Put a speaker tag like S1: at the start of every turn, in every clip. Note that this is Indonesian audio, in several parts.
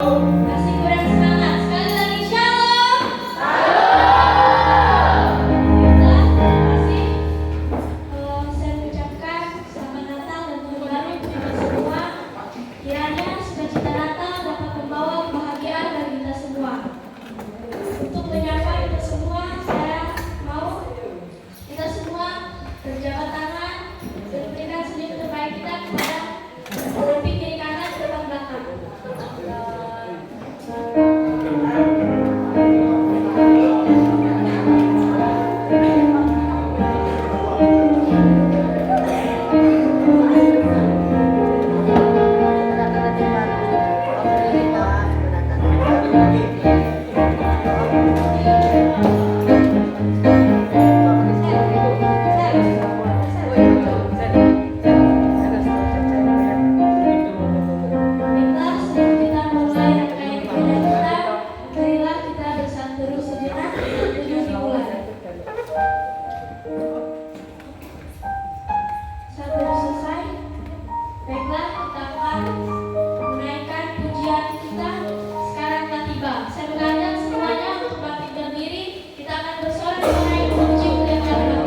S1: Masih kurang semangat. Sekali lagi shalom. Baiklah, terima kasih. Saya ucapkan selamat Natal dan Tahun Baru untuk kita semua. Kiranya sukacita Natal dapat membawa kebahagiaan bagi kita semua. Untuk menyapa kita semua, saya mau kita semua berjabat tangan dan berikan senyum terbaik kita kepada pemimpin kiri kanan depan belakang. Baiklah, sebelum kita mulai rangkaian ibadah kita, marilah kita bersandar sejenak menuju dimulai. Saat baru selesai, baiklah kita akan menaikkan pujian kita. Sekarang telah tiba. Saya mengajak semuanya untuk bangkit berdiri. Kita akan bersorak menaik memuji kemuliaan Allah.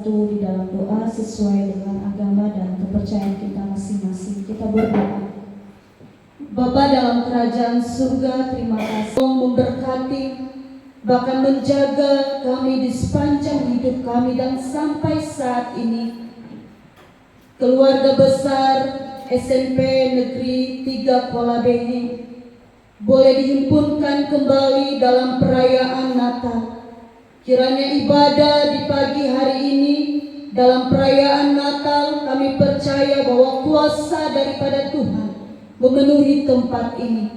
S2: bersatu di dalam doa sesuai dengan agama dan kepercayaan kita masing-masing. Kita berdoa. Bapa dalam kerajaan surga, terima kasih memberkati, bahkan menjaga kami di sepanjang hidup kami dan sampai saat ini. Keluarga besar SMP Negeri 3 Kuala Behe boleh dihimpunkan kembali dalam perayaan Natal. Kiranya ibadah di pagi hari ini dalam perayaan Natal, kami percaya bahwa kuasa daripada Tuhan memenuhi tempat ini.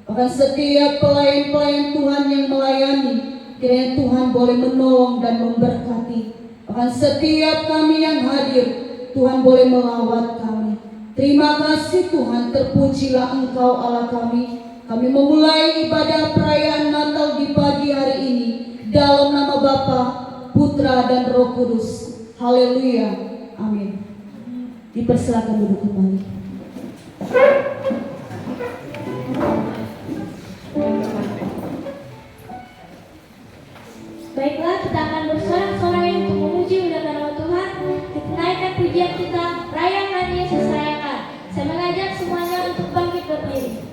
S2: Bahkan setiap pelayan-pelayan Tuhan yang melayani, kiranya Tuhan boleh menolong dan memberkati. Bahkan setiap kami yang hadir, Tuhan boleh melawat kami. Terima kasih Tuhan, terpujilah Engkau Allah kami. Kami memulai ibadah perayaan Natal di pagi hari ini dalam nama Bapa, Putra dan Roh Kudus. Haleluya. Amin. Dipersilakan duduk kembali.
S1: Baiklah, kita akan bersorak-sorai untuk memuji muliakan nama Tuhan. Kita naikkan pujian kita, rayakan Yesus rayakan. Saya mengajak semuanya untuk bangkit berdiri.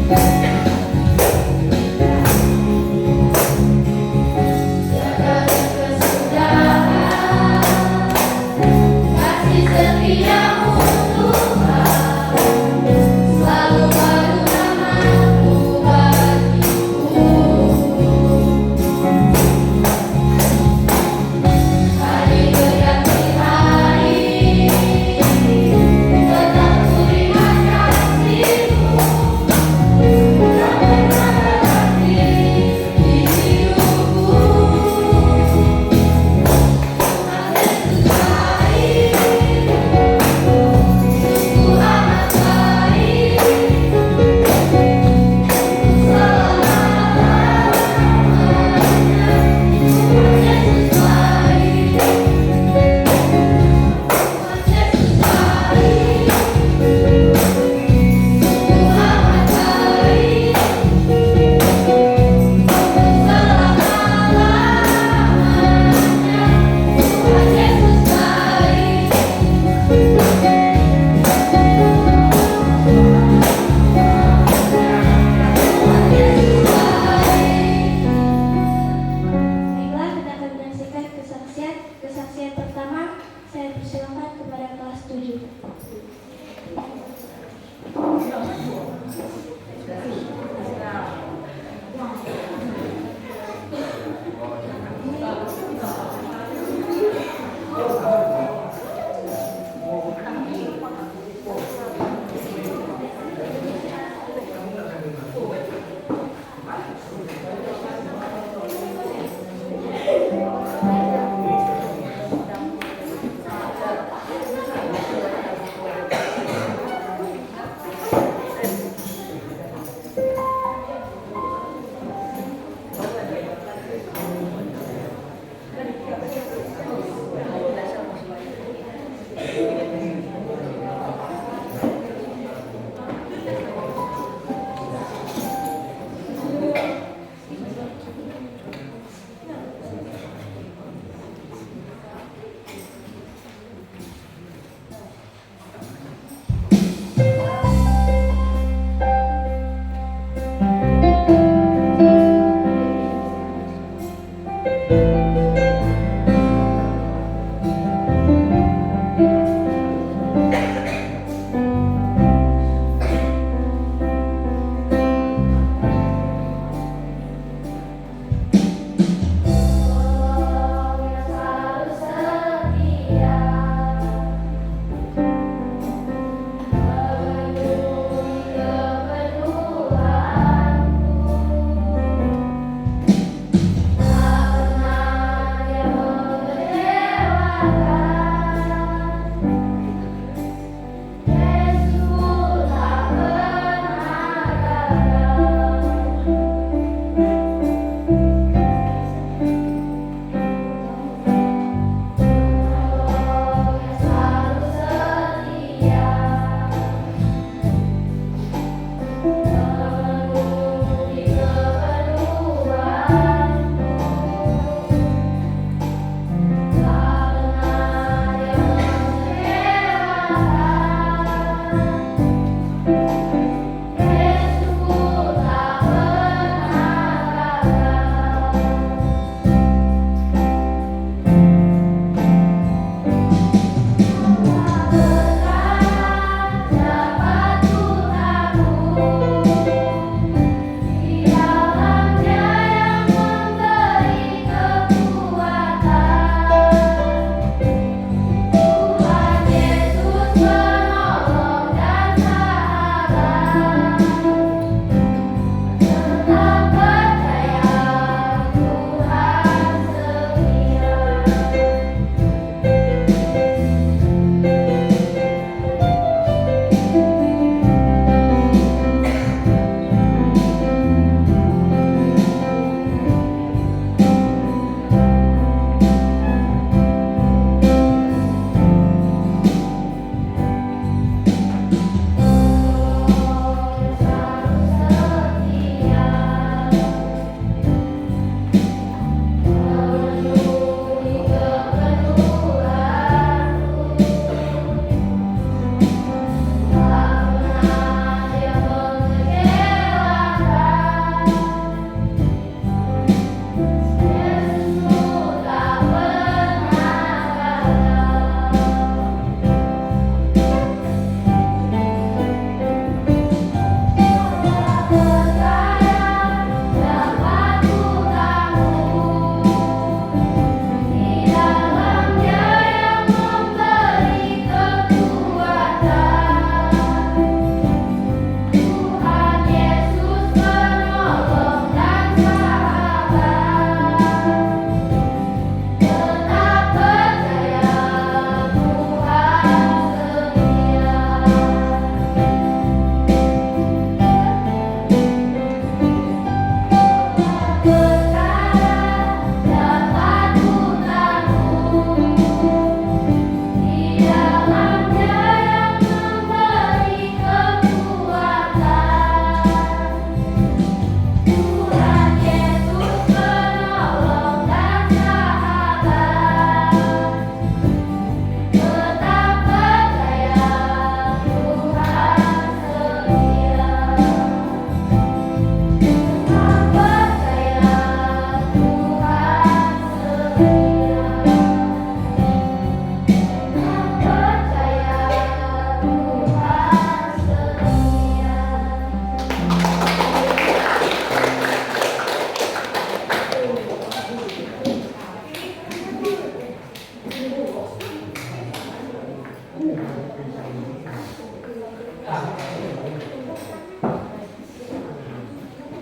S1: Kasih setiamu Tuhan, selalu baru namamu bagiku. Hari berganti hari, tetap ku ingat kasih-Mu.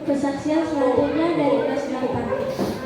S1: kesaksian selanjutnya dari kelas 8.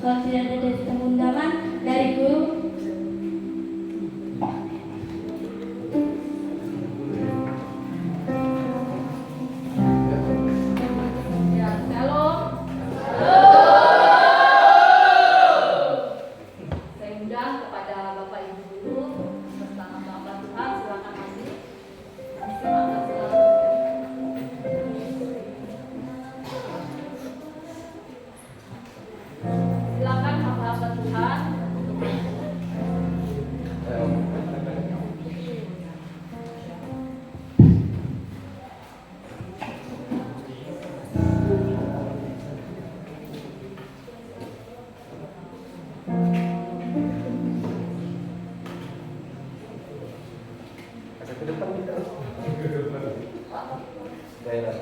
S1: Kalau tidak ada dari tamu undangan, dari guru.
S3: Ya, shalom. Saya undang kepada Bapak Ibu guru serta hamba Tuhan, silakan hadir. Silakan selalu. Silakan hamba Tuhan.
S4: Ke depan kita. Daerah.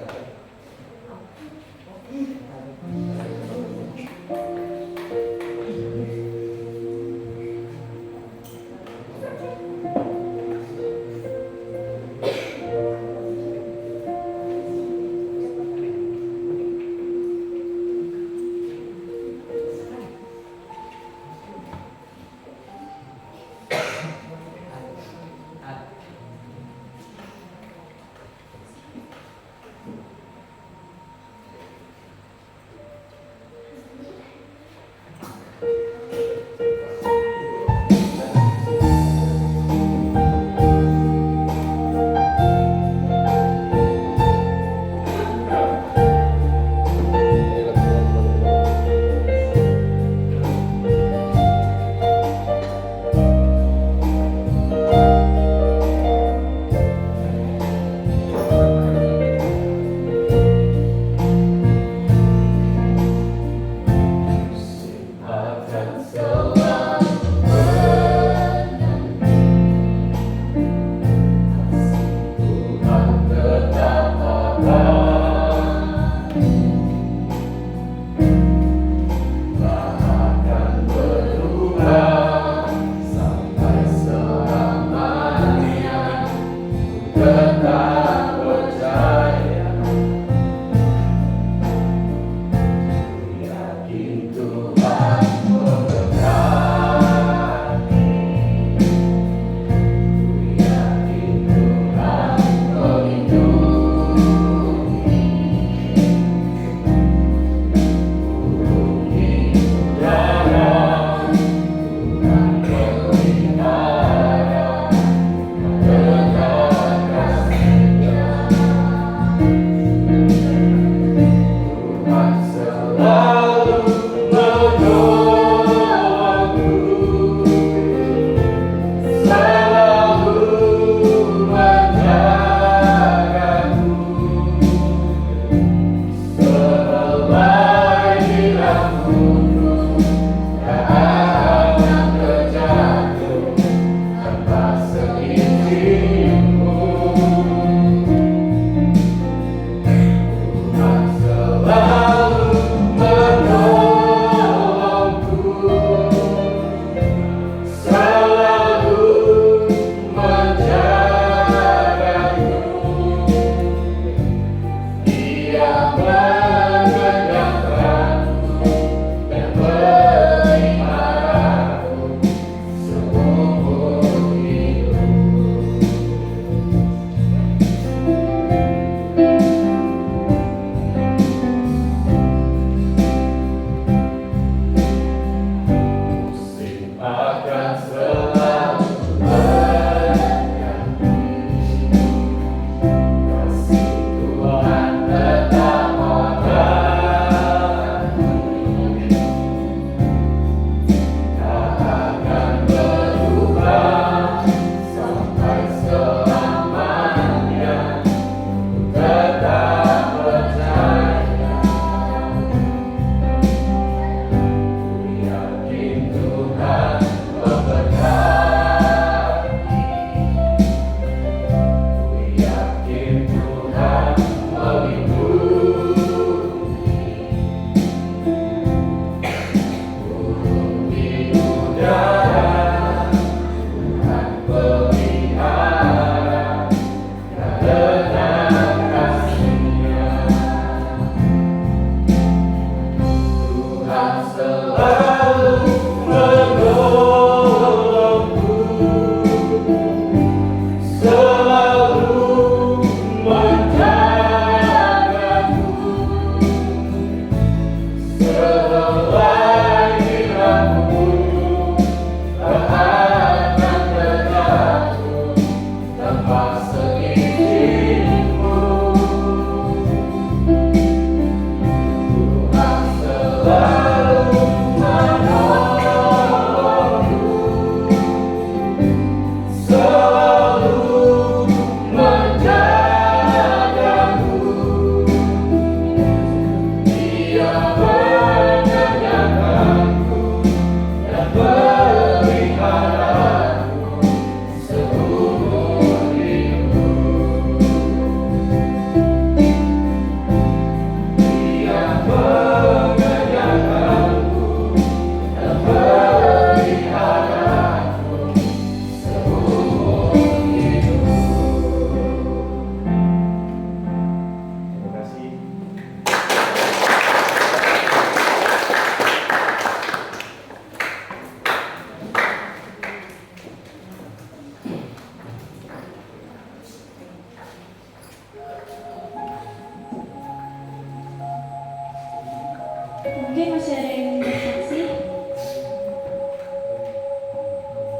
S1: Mungkin masih ada yang ingin bersaksi.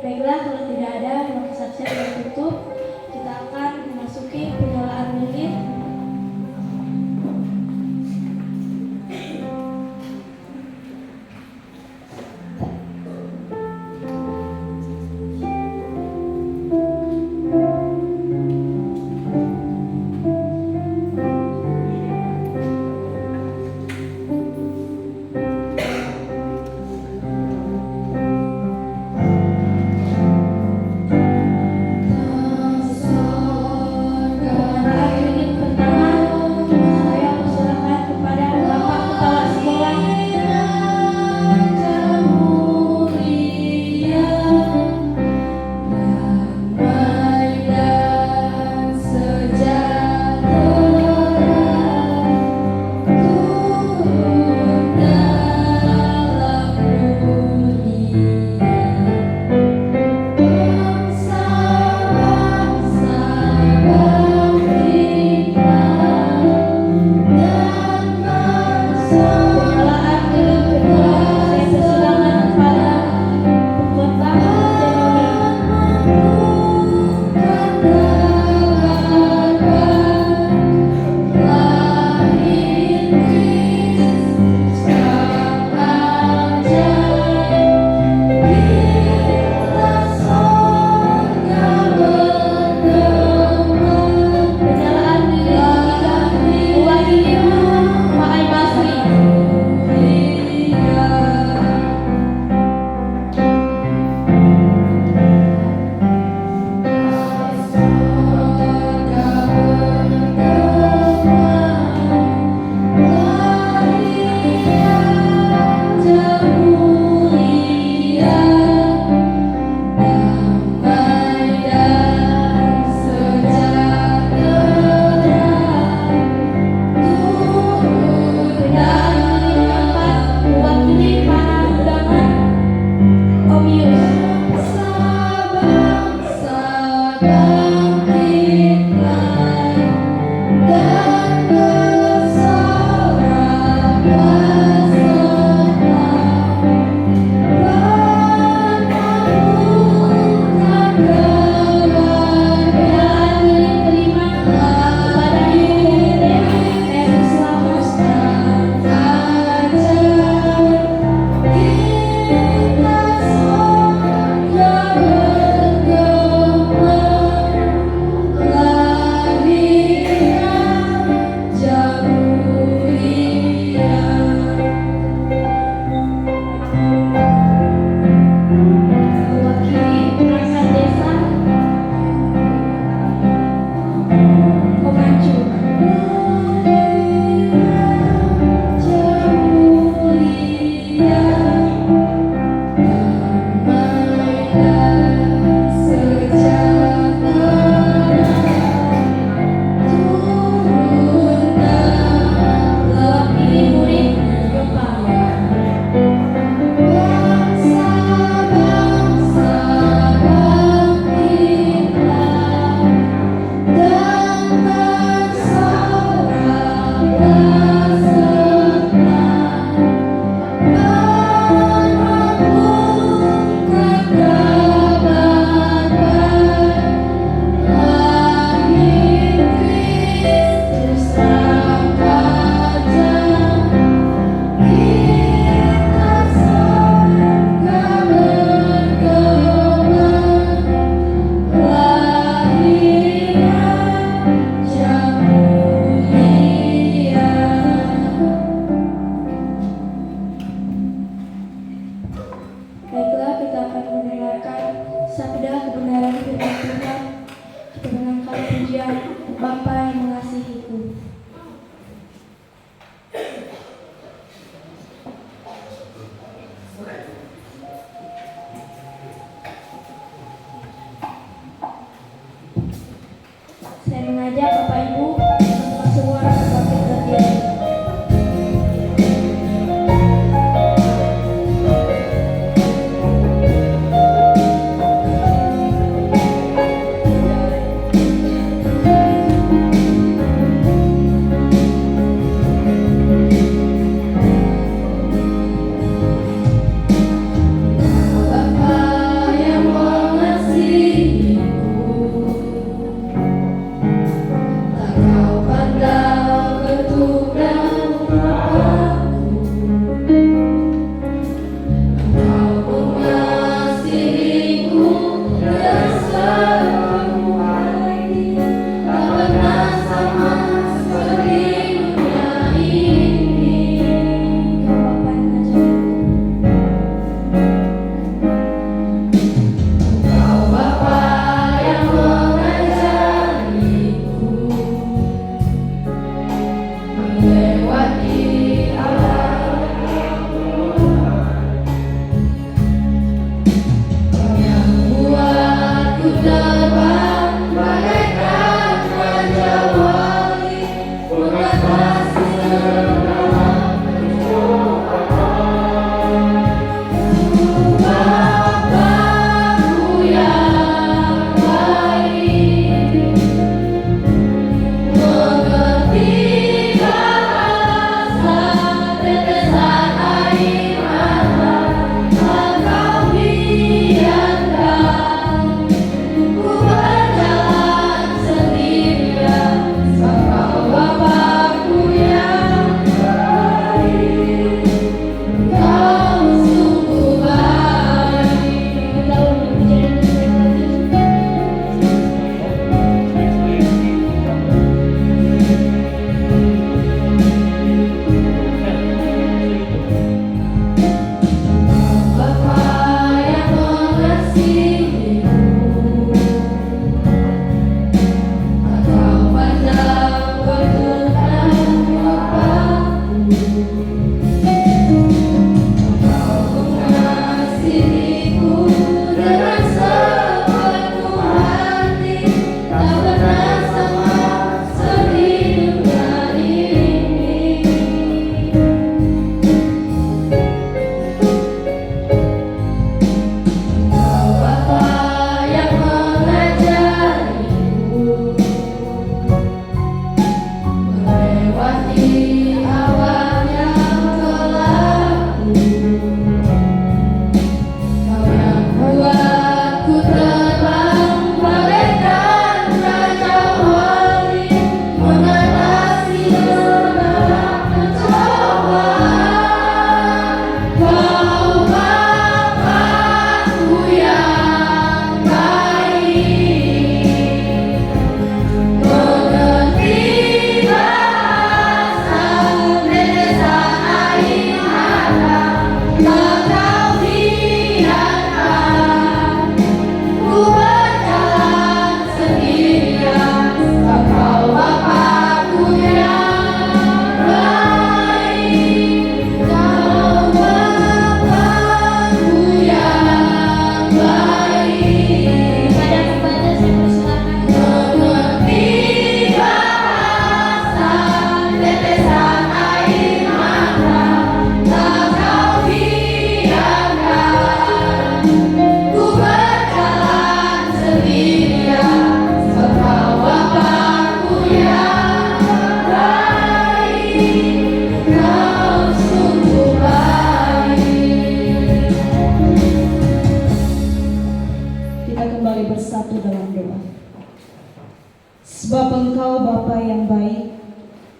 S1: Baiklah, kalau tidak ada, ruang kesaksian sudah tutup. Kita akan memasuki penyalaan lilin.
S2: Sorga Sebab Engkau Bapa yang baik,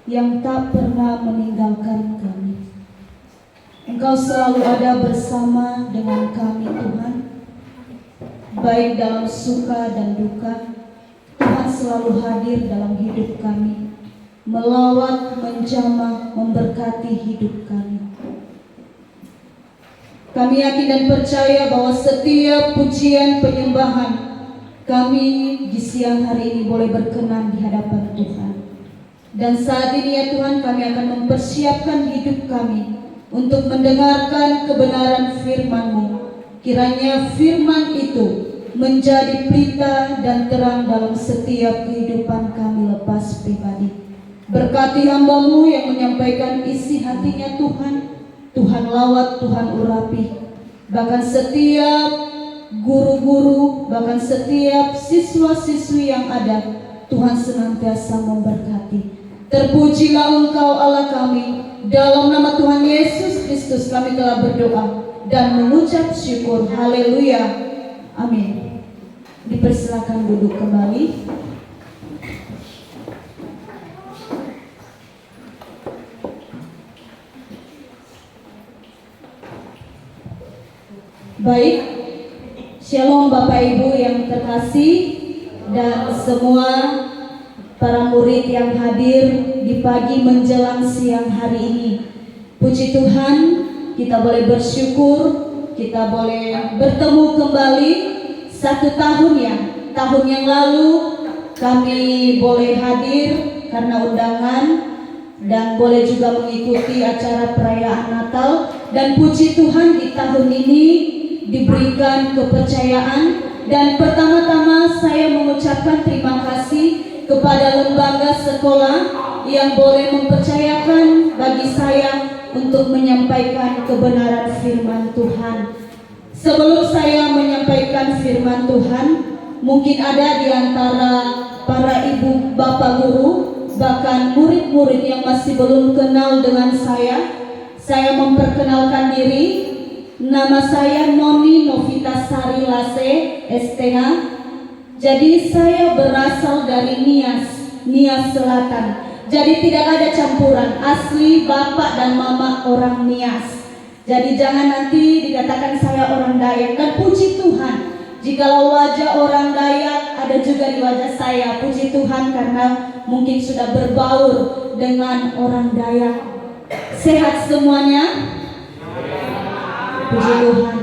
S2: yang tak pernah meninggalkan kami. Engkau selalu ada bersama dengan kami Tuhan, baik dalam suka dan duka. Tuhan selalu hadir dalam hidup kami, melawat, menjamah, memberkati hidup kami. Kami yakin dan percaya bahwa setiap pujian penyembahan kami di siang hari ini boleh berkenan di hadapan Tuhan. Dan saat ini ya Tuhan, kami akan mempersiapkan hidup kami untuk mendengarkan kebenaran firman-Mu. Kiranya firman itu menjadi pelita dan terang dalam setiap kehidupan kami lepas pribadi. Berkati hamba-Mu yang menyampaikan isi hatinya Tuhan. Tuhan lawat, Tuhan urapi. Bahkan setiap guru-guru, bahkan setiap siswa-siswi yang ada, Tuhan senantiasa memberkati. Terpujilah Engkau Allah kami. Dalam nama Tuhan Yesus Kristus kami telah berdoa dan mengucap syukur. Haleluya. Amin. Dipersilakan duduk kembali. Baik, Shalom Bapak Ibu yang terkasih dan semua para murid yang hadir di pagi menjelang siang hari ini. Puji Tuhan, kita boleh bersyukur, kita boleh bertemu kembali 1 tahun ya. Tahun yang lalu kami boleh hadir karena undangan dan boleh juga mengikuti acara perayaan Natal. Dan puji Tuhan di tahun ini diberikan kepercayaan, dan pertama-tama saya mengucapkan terima kasih kepada lembaga sekolah yang boleh mempercayakan bagi saya untuk menyampaikan kebenaran firman Tuhan. Sebelum saya menyampaikan firman Tuhan, mungkin ada di antara para ibu bapak guru, bahkan murid-murid yang masih belum kenal dengan saya. Saya memperkenalkan diri. Nama saya Noni Novita Sari Lase, STH. Jadi saya berasal dari Nias Selatan. Jadi tidak ada campuran, asli bapak dan mama orang Nias. Jadi jangan nanti dikatakan saya orang Dayak. Dan puji Tuhan, jikalau wajah orang Dayak ada juga di wajah saya. Puji Tuhan karena mungkin sudah berbaur dengan orang Dayak. Sehat semuanya? Puji Tuhan.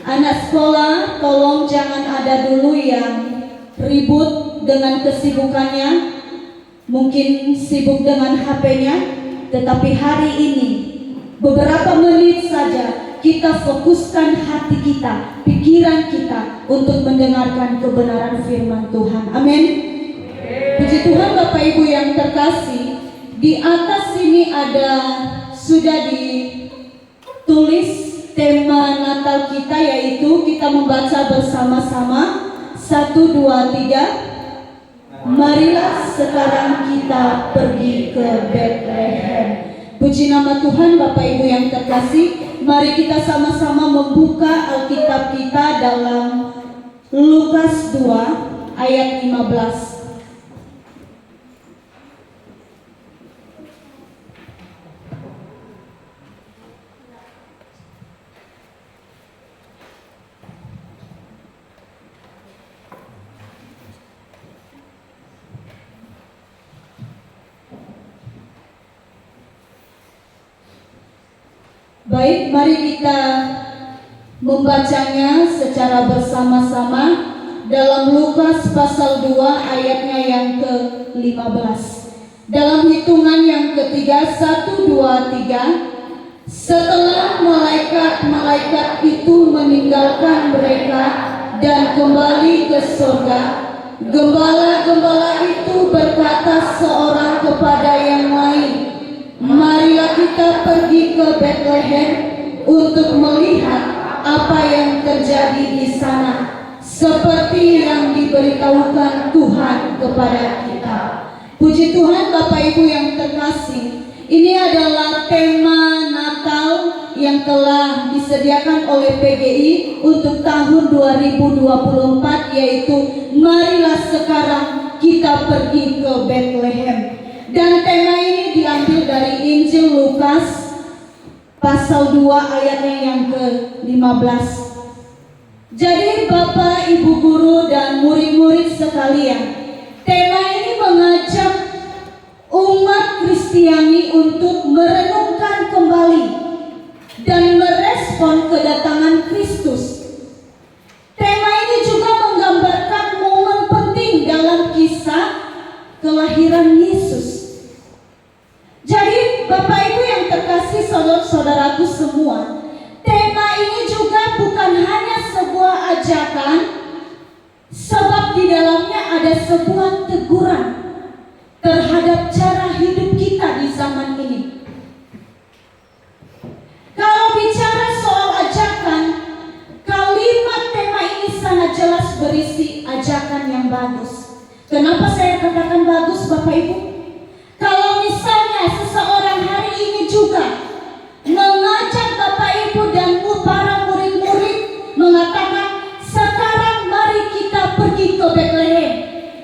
S2: Anak sekolah, tolong jangan ada dulu yang ribut dengan kesibukannya. Mungkin sibuk dengan HP-nya, tetapi hari ini beberapa menit saja kita fokuskan hati kita, pikiran kita untuk mendengarkan kebenaran firman Tuhan. Amin. Puji Tuhan Bapak Ibu yang terkasih, di atas sini ada sudah ditulis tema Natal kita, yaitu kita membaca bersama-sama 1, 2, 3. Marilah sekarang kita pergi ke Bethlehem. Puji nama Tuhan. Bapak Ibu yang terkasih, mari kita sama-sama membuka Alkitab kita dalam Lukas 2 ayat 15. Baik, mari kita membacanya secara bersama-sama dalam Lukas pasal 2 ayatnya yang ke-15. Dalam hitungan yang ketiga, 1, 2, 3. Setelah malaikat-malaikat itu meninggalkan mereka dan kembali ke surga, gembala-gembala itu berkata seorang kepada yang lain, marilah kita pergi ke Bethlehem untuk melihat apa yang terjadi di sana, seperti yang diberitahukan Tuhan kepada kita. Puji Tuhan. Bapak Ibu yang terkasih, ini adalah tema Natal yang telah disediakan oleh PGI untuk tahun 2024, yaitu marilah sekarang kita pergi ke Bethlehem. Dan tema ini diambil dari Injil Lukas pasal 2 ayatnya yang ke-15. Jadi Bapak, Ibu guru dan murid-murid sekalian, tema ini mengajak umat Kristiani untuk merenungkan kembali dan merespon kedatangan Kristus. Tema ini juga menggambarkan momen penting dalam kisah kelahiran Yesus. Jadi Bapak Ibu yang terkasih, saudara-saudaraku semua, tema ini juga bukan hanya sebuah ajakan, sebab di dalamnya ada sebuah teguran terhadap cara hidup kita di zaman ini. Kalau bicara soal ajakan, kalimat tema ini sangat jelas berisi ajakan yang bagus. Kenapa saya katakan bagus, Bapak Ibu? Kalau misalnya seseorang hari ini juga mengajak Bapak Ibu dan para murid-murid mengatakan, sekarang mari kita pergi ke Bethlehem.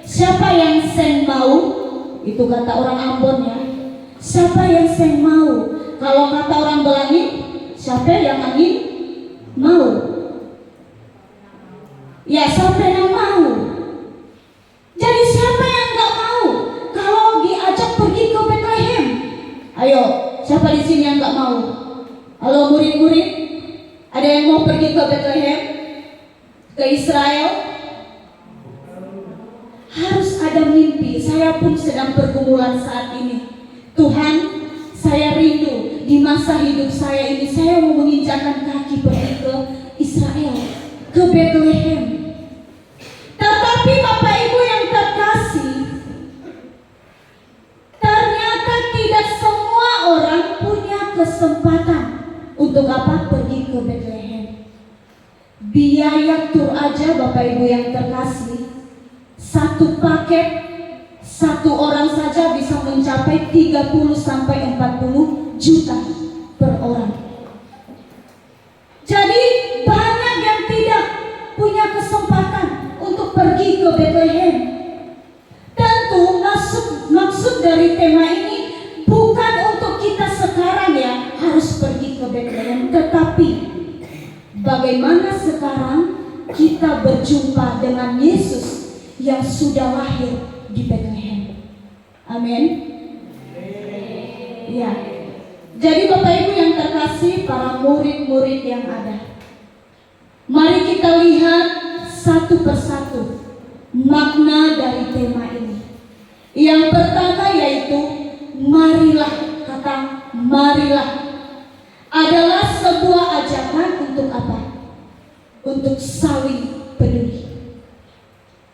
S2: Siapa yang sen mau? Itu kata orang Ambon ya. Siapa yang sen mau? Kalau kata orang Belangin, siapa yang angin mau? Ya, siapa yang mau? Jadi siapa yang gak mau kalau diajak pergi ke Bethlehem? Ayo, siapa di sini yang gak mau? Halo murid-murid, ada yang mau pergi ke Bethlehem? Ke Israel? Harus ada mimpi. Saya pun sedang pergumulan saat ini. Tuhan, saya rindu di masa hidup saya ini, saya mau menginjakkan kaki pergi ke Israel, ke Bethlehem. Tetapi Bapak Ibu yang terkasih, ternyata tidak semua orang punya kesempatan untuk apa? Pergi ke Bethlehem. Biaya tur aja Bapak Ibu yang terkasih, satu paket, satu orang saja bisa mencapai 30 sampai 40 juta per orang. Jadi banyak yang tidak punya kesempatan untuk pergi ke Bethlehem. Tentu maksud dari tema ini bukan untuk kita sekarang ya harus pergi ke Bethlehem, tetapi bagaimana sekarang kita berjumpa dengan Yesus yang sudah lahir di Bethlehem. Amin. Ya. Jadi Bapak Ibu yang terkasih, para murid-murid yang ada, mari kita lihat satu persatu makna dari tema ini. Yang pertama yaitu marilah, kata marilah adalah sebuah ajakan untuk apa? Untuk saling peduli.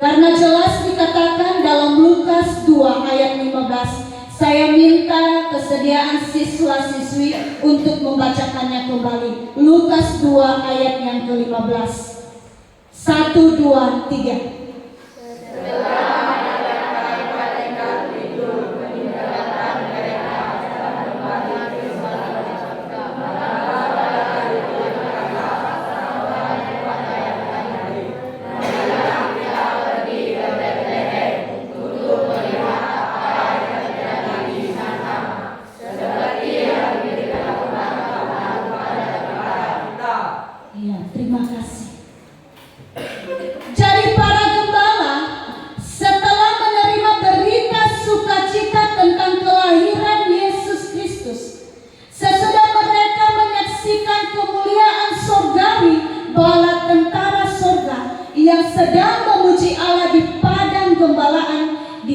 S2: Karena jelas dikatakan dalam Lukas 2 ayat 15, saya minta kesediaan siswa-siswi untuk membacakannya kembali. Lukas 2 ayat yang ke-15. 1, 2, 3.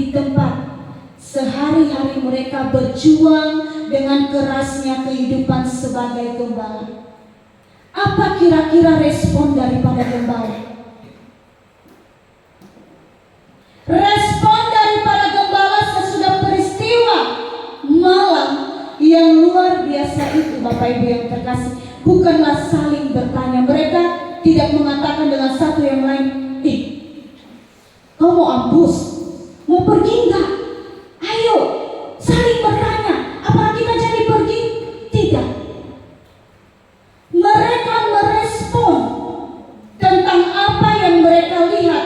S2: di tempat sehari-hari mereka berjuang dengan kerasnya kehidupan sebagai gembala. Apa kira-kira respon daripada gembala? Respon daripada gembala sesudah peristiwa malam yang luar biasa itu, Bapak Ibu yang terkasih, bukanlah saling bertanya. Mereka tidak mengatakan dengan satu yang lain, kau mau ampus? Mau pergi enggak? Ayo, saling bertanya, apakah kita jadi pergi? Tidak. Mereka merespon tentang apa yang mereka lihat,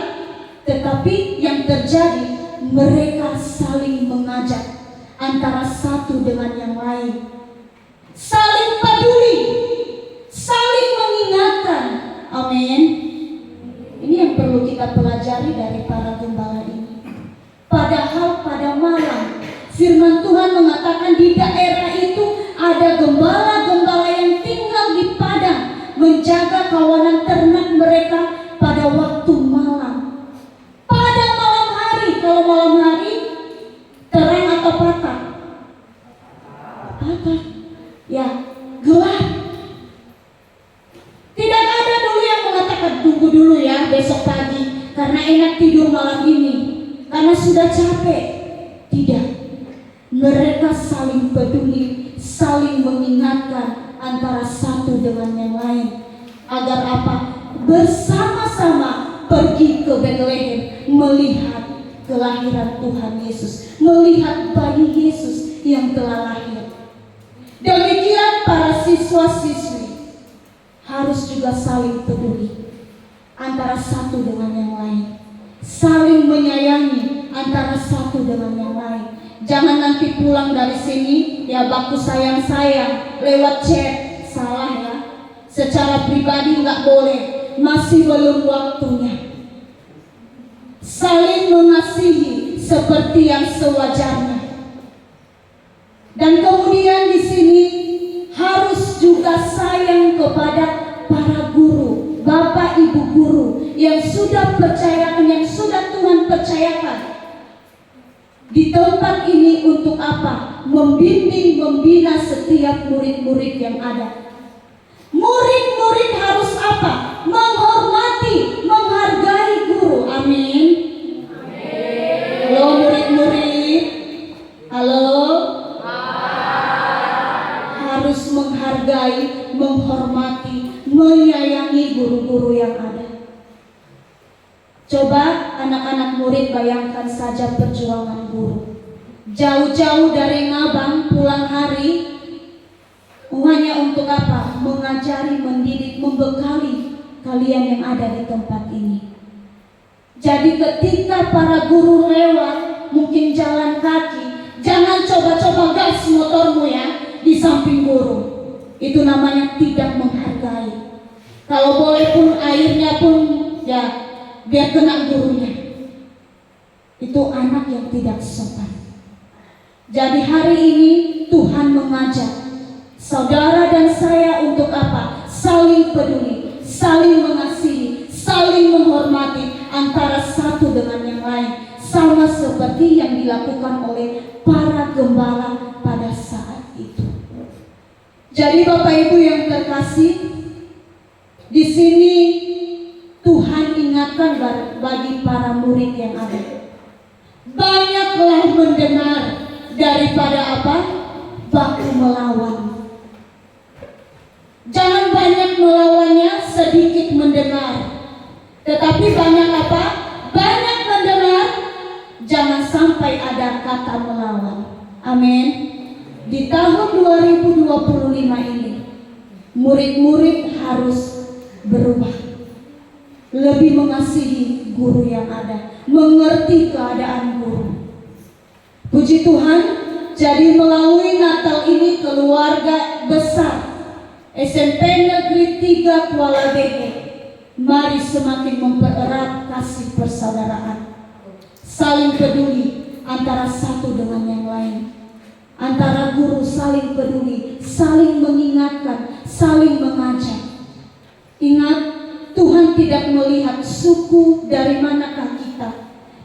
S2: tetapi yang terjadi mereka saling mengajak antara satu dengan yang lain, saling peduli, saling mengingatkan. Amin. Ini yang perlu kita pelajari dari para gembala ini. Padahal pada malam firman Tuhan mengatakan di daerah itu ada gembala-gembala yang tinggal di padang menjaga kawanan ternak mereka pada waktu malam. Pada malam hari, kalau malam hari terang atau patah? Patah. Ya, gelap. Tidak ada dulu yang mengatakan tunggu dulu ya besok pagi karena enak tidur malam ini, karena sudah capek. Tidak. Mereka saling peduli, saling mengingatkan antara satu dengan yang lain. Agar apa? Bersama-sama pergi ke Bethlehem melihat kelahiran Tuhan Yesus, melihat bayi Yesus yang telah lahir. Demikian para siswa-siswi harus juga saling peduli antara satu dengan yang lain, saling menyayangi antara satu dengan yang lain. Jangan nanti pulang dari sini ya baku sayang-sayang lewat chat, salah ya. Secara pribadi nggak boleh, masih belum waktunya. Saling mengasihi seperti yang sewajarnya. Dan kemudian di sini harus juga sayang kepada para guru, bapak ibu guru yang sudah percayakan, yang sudah Tuhan percayakan di tempat ini untuk apa? Membimbing, membina setiap murid-murid yang ada. Murid-murid harus apa? Menghormati, menghargai guru. Amin. Halo murid-murid. Halo. Harus menghargai, menghormati, menyayangi guru-guru yang ada. Coba anak-anak murid bayangkan saja perjuangan guru. Jauh-jauh dari Ngabang pulang hari hanya untuk apa? Mengajari, mendidik, membekali kalian yang ada di tempat ini. Jadi ketika para guru lewat, mungkin jalan kaki, jangan coba-coba gas motormu ya di samping guru. Itu namanya tidak menghargai. Kalau boleh pun airnya pun ya biar kena gurunya. Itu anak yang tidak sopan. Jadi hari ini Tuhan mengajak saudara dan saya untuk apa? Saling peduli, saling mengasihi, saling menghormati antara satu dengan yang lain, sama seperti yang dilakukan oleh para gembala pada saat itu. Jadi Bapak Ibu yang terkasih, di sini Tuhan ingatkan bagi para murid yang ada, banyaklah mendengar daripada apa? Baku melawan. Jangan banyak melawannya, sedikit mendengar. Tetapi banyak apa? Banyak mendengar, jangan sampai ada kata melawan. Amin. Di tahun 2025 ini, murid-murid harus berubah. Lebih mengasihi guru yang ada, mengerti keadaan guru. Puji Tuhan, jadi melalui Natal ini keluarga besar SMP Negeri 3 Kuala Bege, mari semakin mempererat kasih persaudaraan, saling peduli antara satu dengan yang lain. Antara guru saling peduli, saling mengingatkan, saling mengajak. Ingat, Tuhan tidak melihat suku dari manakah kita,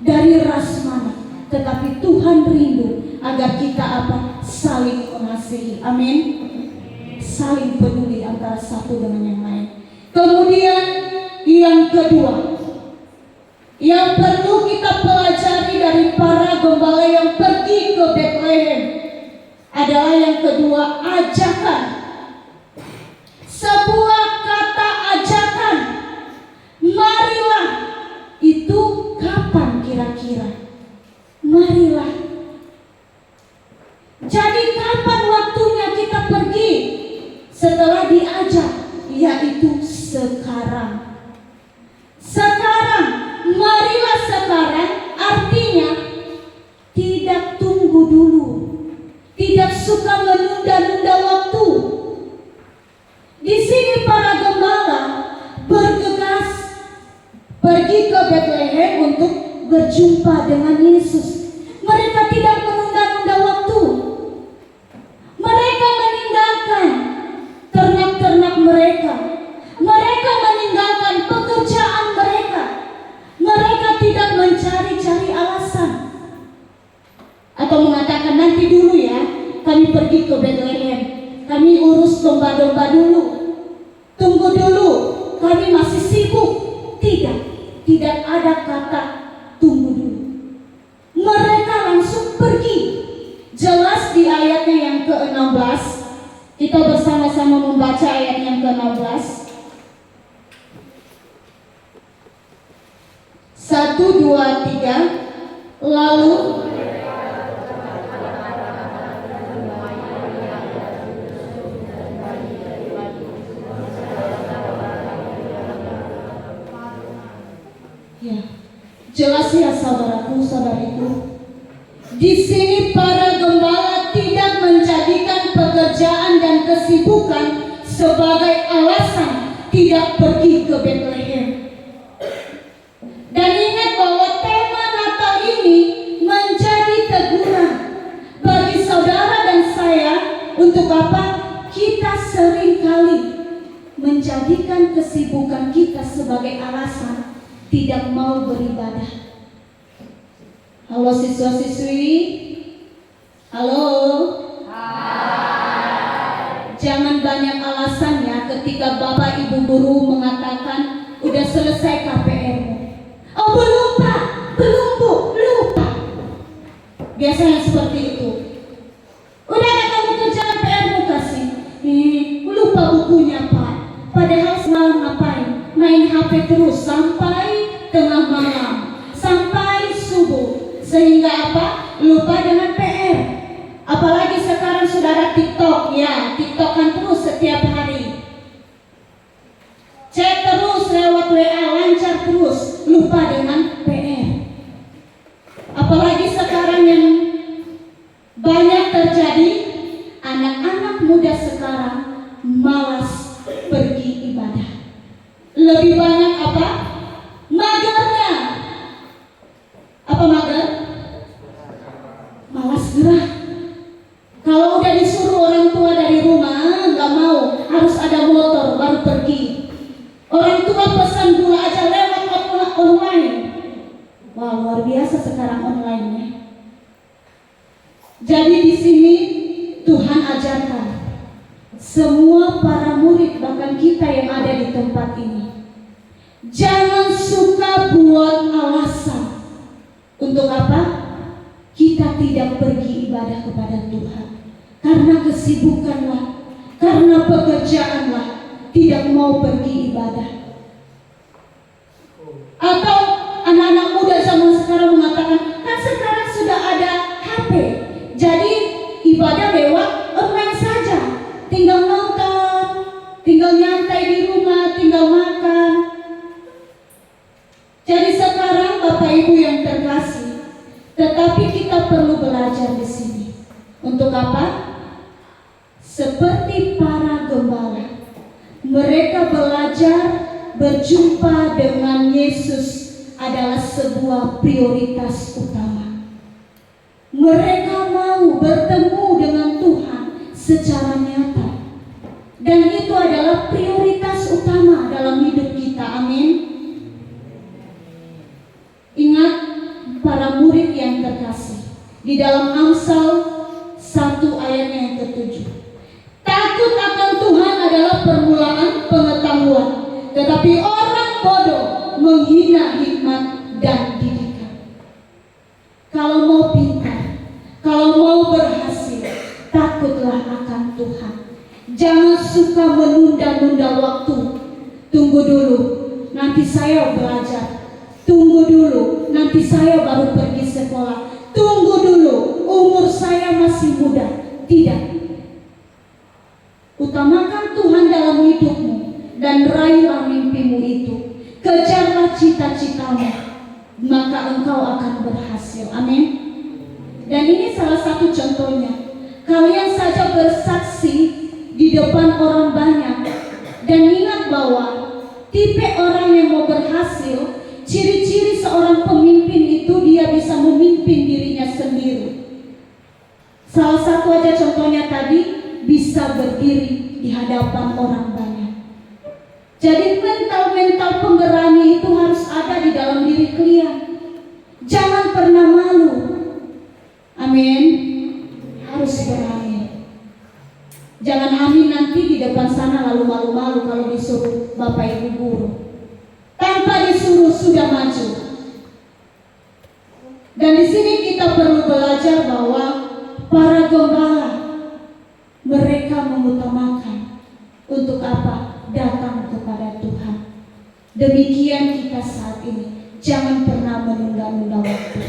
S2: dari ras mana, tetapi Tuhan rindu agar kita apa? Saling mengasihi. Amin. Saling peduli antara satu dengan yang lain. Kemudian yang kedua, yang perlu kita pelajari dari para gembala yang pergi ke Bethlehem adalah yang kedua, ajakan. Sebuah kata ajakan. Marilah. Itu kapan kira-kira? Marilah. Jadi kapan waktunya kita pergi? Setelah diajak, yaitu sekarang. Sekarang, marilah sekarang, artinya tidak tunggu dulu, tidak suka menunda-nunda waktu. Di sini para gembala bergegas pergi ke Bethlehem untuk berjumpa dengan Yesus. Mereka tidak menunda-nunda waktu. Mereka meninggalkan ternak-ternak mereka. Mereka meninggalkan pekerjaan mereka. Mereka tidak mencari-cari alasan atau mengatakan nanti dulu ya, kami pergi ke Bethlehem, kami urus domba-domba dulu, tunggu dulu, kami masih sibuk. Tidak ada kata tunggu dulu. Mereka langsung pergi. Jelas di ayatnya yang ke-16. Kita bersama-sama membaca ayat yang ke-16. 1, 2, 3. Lalu ya, jelas ya saudaraku, saudariku. Di sini para gembala tidak menjadikan pekerjaan dan kesibukan sebagai alasan tidak pergi ke Bethlehem. Dan ingat bahwa tema Natal ini menjadi teguran bagi saudara dan saya untuk apa? Kita seringkali menjadikan kesibukan kita sebagai alasan tidak mau beribadah. Halo siswa-siswi. Halo. Hai. Jangan banyak alasan ya ketika Bapak Ibu guru mengatakan udah selesai KPR-mu. Oh belum Pak, belum Bu, lupa. Biasanya seperti itu. Udah ada kamu kerjaan PR-mu kasih. Lupa bukunya Pak. Padahal semalam ngapain? Main HP terus sampai tengah malam, sampai subuh. Sehingga apa? Lupa dengan PR. Apalagi sekarang saudara TikTok, ya TikTokan terus setiap hari. Cek terus lewat WA, lancar terus, lupa dengan PR. Apalagi sekarang yang banyak terjadi, anak-anak muda sekarang malas pergi ibadah. Lebih banyak apa? Magernya. Apa mager? Malas gerak. Kalau udah disuruh orang tua dari rumah, nggak mau, harus ada motor baru pergi. Orang tua pesan gula aja lewat online. Wah, luar biasa sekarang online-nya. Jadi di sini Tuhan ajarkan semua para murid, bahkan kita yang ada di tempat ini, jangan suka buat alasan. Untuk apa? Kita tidak pergi ibadah kepada Tuhan karena kesibukanlah, karena pekerjaanlah, tidak mau pergi ibadah. Atau anak-anak muda zaman sekarang mengatakan, kan sekarang sudah ada HP, jadi ibadah lewat online saja, tinggal nonton, tinggal nyantai di rumah, tinggal makan. Jadi sekarang Bapak Ibu yang terkasih, tetapi kita perlu belajar di sini. Untuk apa? Seperti para gembala, mereka belajar berjumpa dengan Yesus adalah sebuah prioritas utama. Mereka mau bertemu dengan Tuhan secara nyata, dan itu adalah prioritas utama dalam hidup kita. Amin. Ingat para murid yang terkasih, permulaan pengetahuan, tetapi orang bodoh menghina hikmat dan didikan. Kalau mau pintar, kalau mau berhasil, takutlah akan Tuhan. Jangan suka menunda-nunda waktu. Tunggu dulu, nanti saya belajar. Tunggu dulu, nanti saya baru pergi sekolah. Tunggu dulu, umur saya masih muda. Tidak. Utamakan Tuhan dalam hidupmu dan raihlah mimpimu itu. Kejarlah cita-citamu, maka engkau akan berhasil. Amin. Dan ini salah satu contohnya. Kalian saja bersaksi di depan orang banyak. Dan ingat bahwa tipe orang yang mau berhasil, ciri-ciri seorang pemimpin itu dia bisa memimpin dirinya sendiri. Salah satu aja contohnya tadi, bisa berdiri di hadapan orang banyak. Jadi mental pemberani itu harus ada di dalam diri kalian. Jangan pernah malu. Amin. Harus berani. Jangan amin nanti di depan sana lalu malu-malu kalau disuruh Bapak Ibu guru. Tanpa disuruh sudah maju. Dan di sini kita perlu belajar bahwa para gembala mereka mengutamakan untuk apa? Datang kepada Tuhan. Demikian kita saat ini. Jangan pernah menunda-nunda waktu.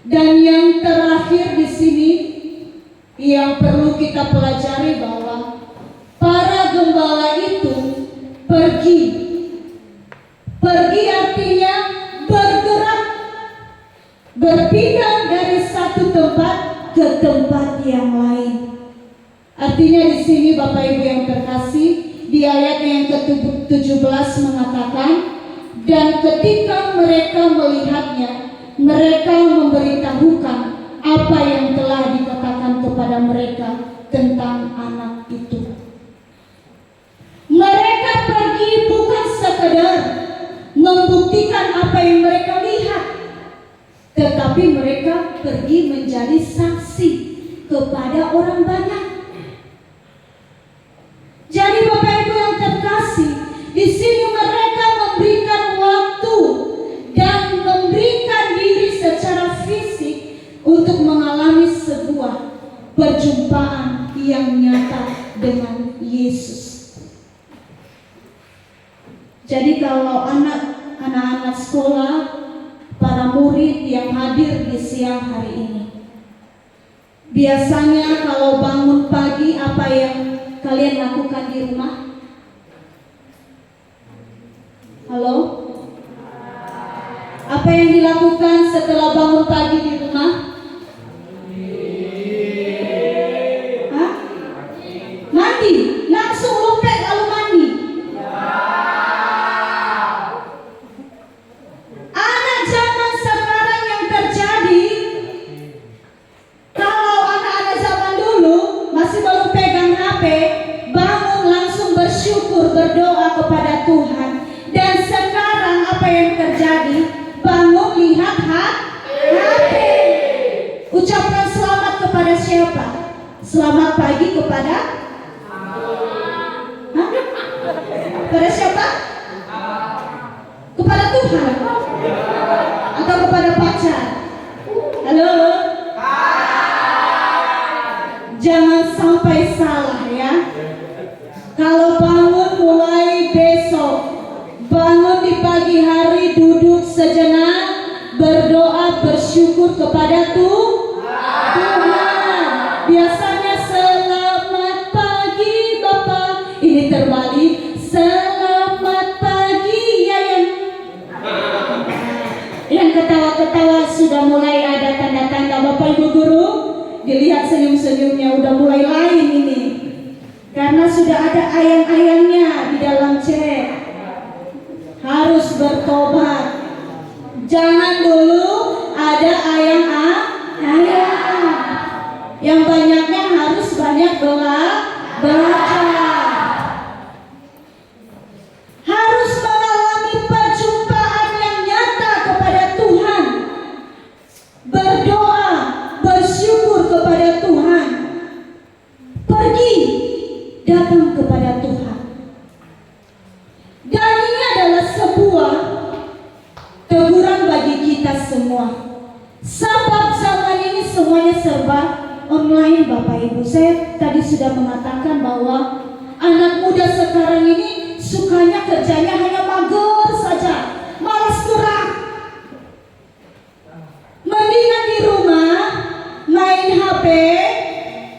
S2: Dan yang terakhir di sini yang perlu kita pelajari bahwa para gembala itu pergi. Pergi artinya bergerak, berpindah dari satu tempat ke tempat yang lain. Artinya di sini Bapak Ibu yang terkasih, di ayat yang ke-17 mengatakan, dan ketika mereka melihatnya, mereka memberitahukan apa yang telah dikatakan kepada mereka tentang anak itu. Mereka pergi bukan sekedar membuktikan apa yang mereka lihat, tetapi mereka pergi menjadi saksi kepada orang banyak. Jadi Bapak Ibu yang terkasih, di sini mereka memberikan waktu dan memberikan diri secara fisik untuk mengalami sebuah perjumpaan yang nyata dengan Yesus. Jadi kalau anak-anak sekolah, para murid yang hadir di siang hari ini, biasanya kalau bangun pagi apa yang kalian lakukan di rumah? Halo? Apa yang dilakukan setelah bangun pagi di rumah? Hah? Mandi? Langsung lumpek lalu mandi? Anak zaman sekarang yang terjadi, kalau anak-anak zaman dulu masih belum pegang HP, bangun langsung bersyukur, berdoa kepada Tuhan. Dan sekarang apa yang terjadi? Bangun lihat HP. Ucapkan selamat kepada siapa? Selamat pagi kepada? Hah? Kepada siapa? Kepada Tuhan? Atau kepada pacar? Halo? Jangan sampai salah ya. Kalau bangun mulai besok, bangun di pagi hari, duduk sejenak, berdoa, bersyukur kepada Tuhan. Biasanya selamat pagi Bapak, ini terbalik, selamat pagi Yayang. Yang ketawa-ketawa sudah mulai ada tanda-tanda Bapak Ibu guru. Dilihat senyum-senyumnya udah mulai lain ini, karena sudah ada ayang-ayangnya di dalam chat. Harus bertobat. Jangan dulu ada ayang-ayang. Yang banyaknya harus banyak belajar. Harus mengalami perjumpaan yang nyata kepada Tuhan. Berdoa, bersyukur kepada Tuhan. Pergi, datang kepada Tuhan. semua. Sebab zaman ini semuanya serba online Bapak Ibu. Saya tadi sudah mengatakan bahwa anak muda sekarang ini sukanya kerjanya hanya mager saja, malas gerak. Mendingan di rumah main HP,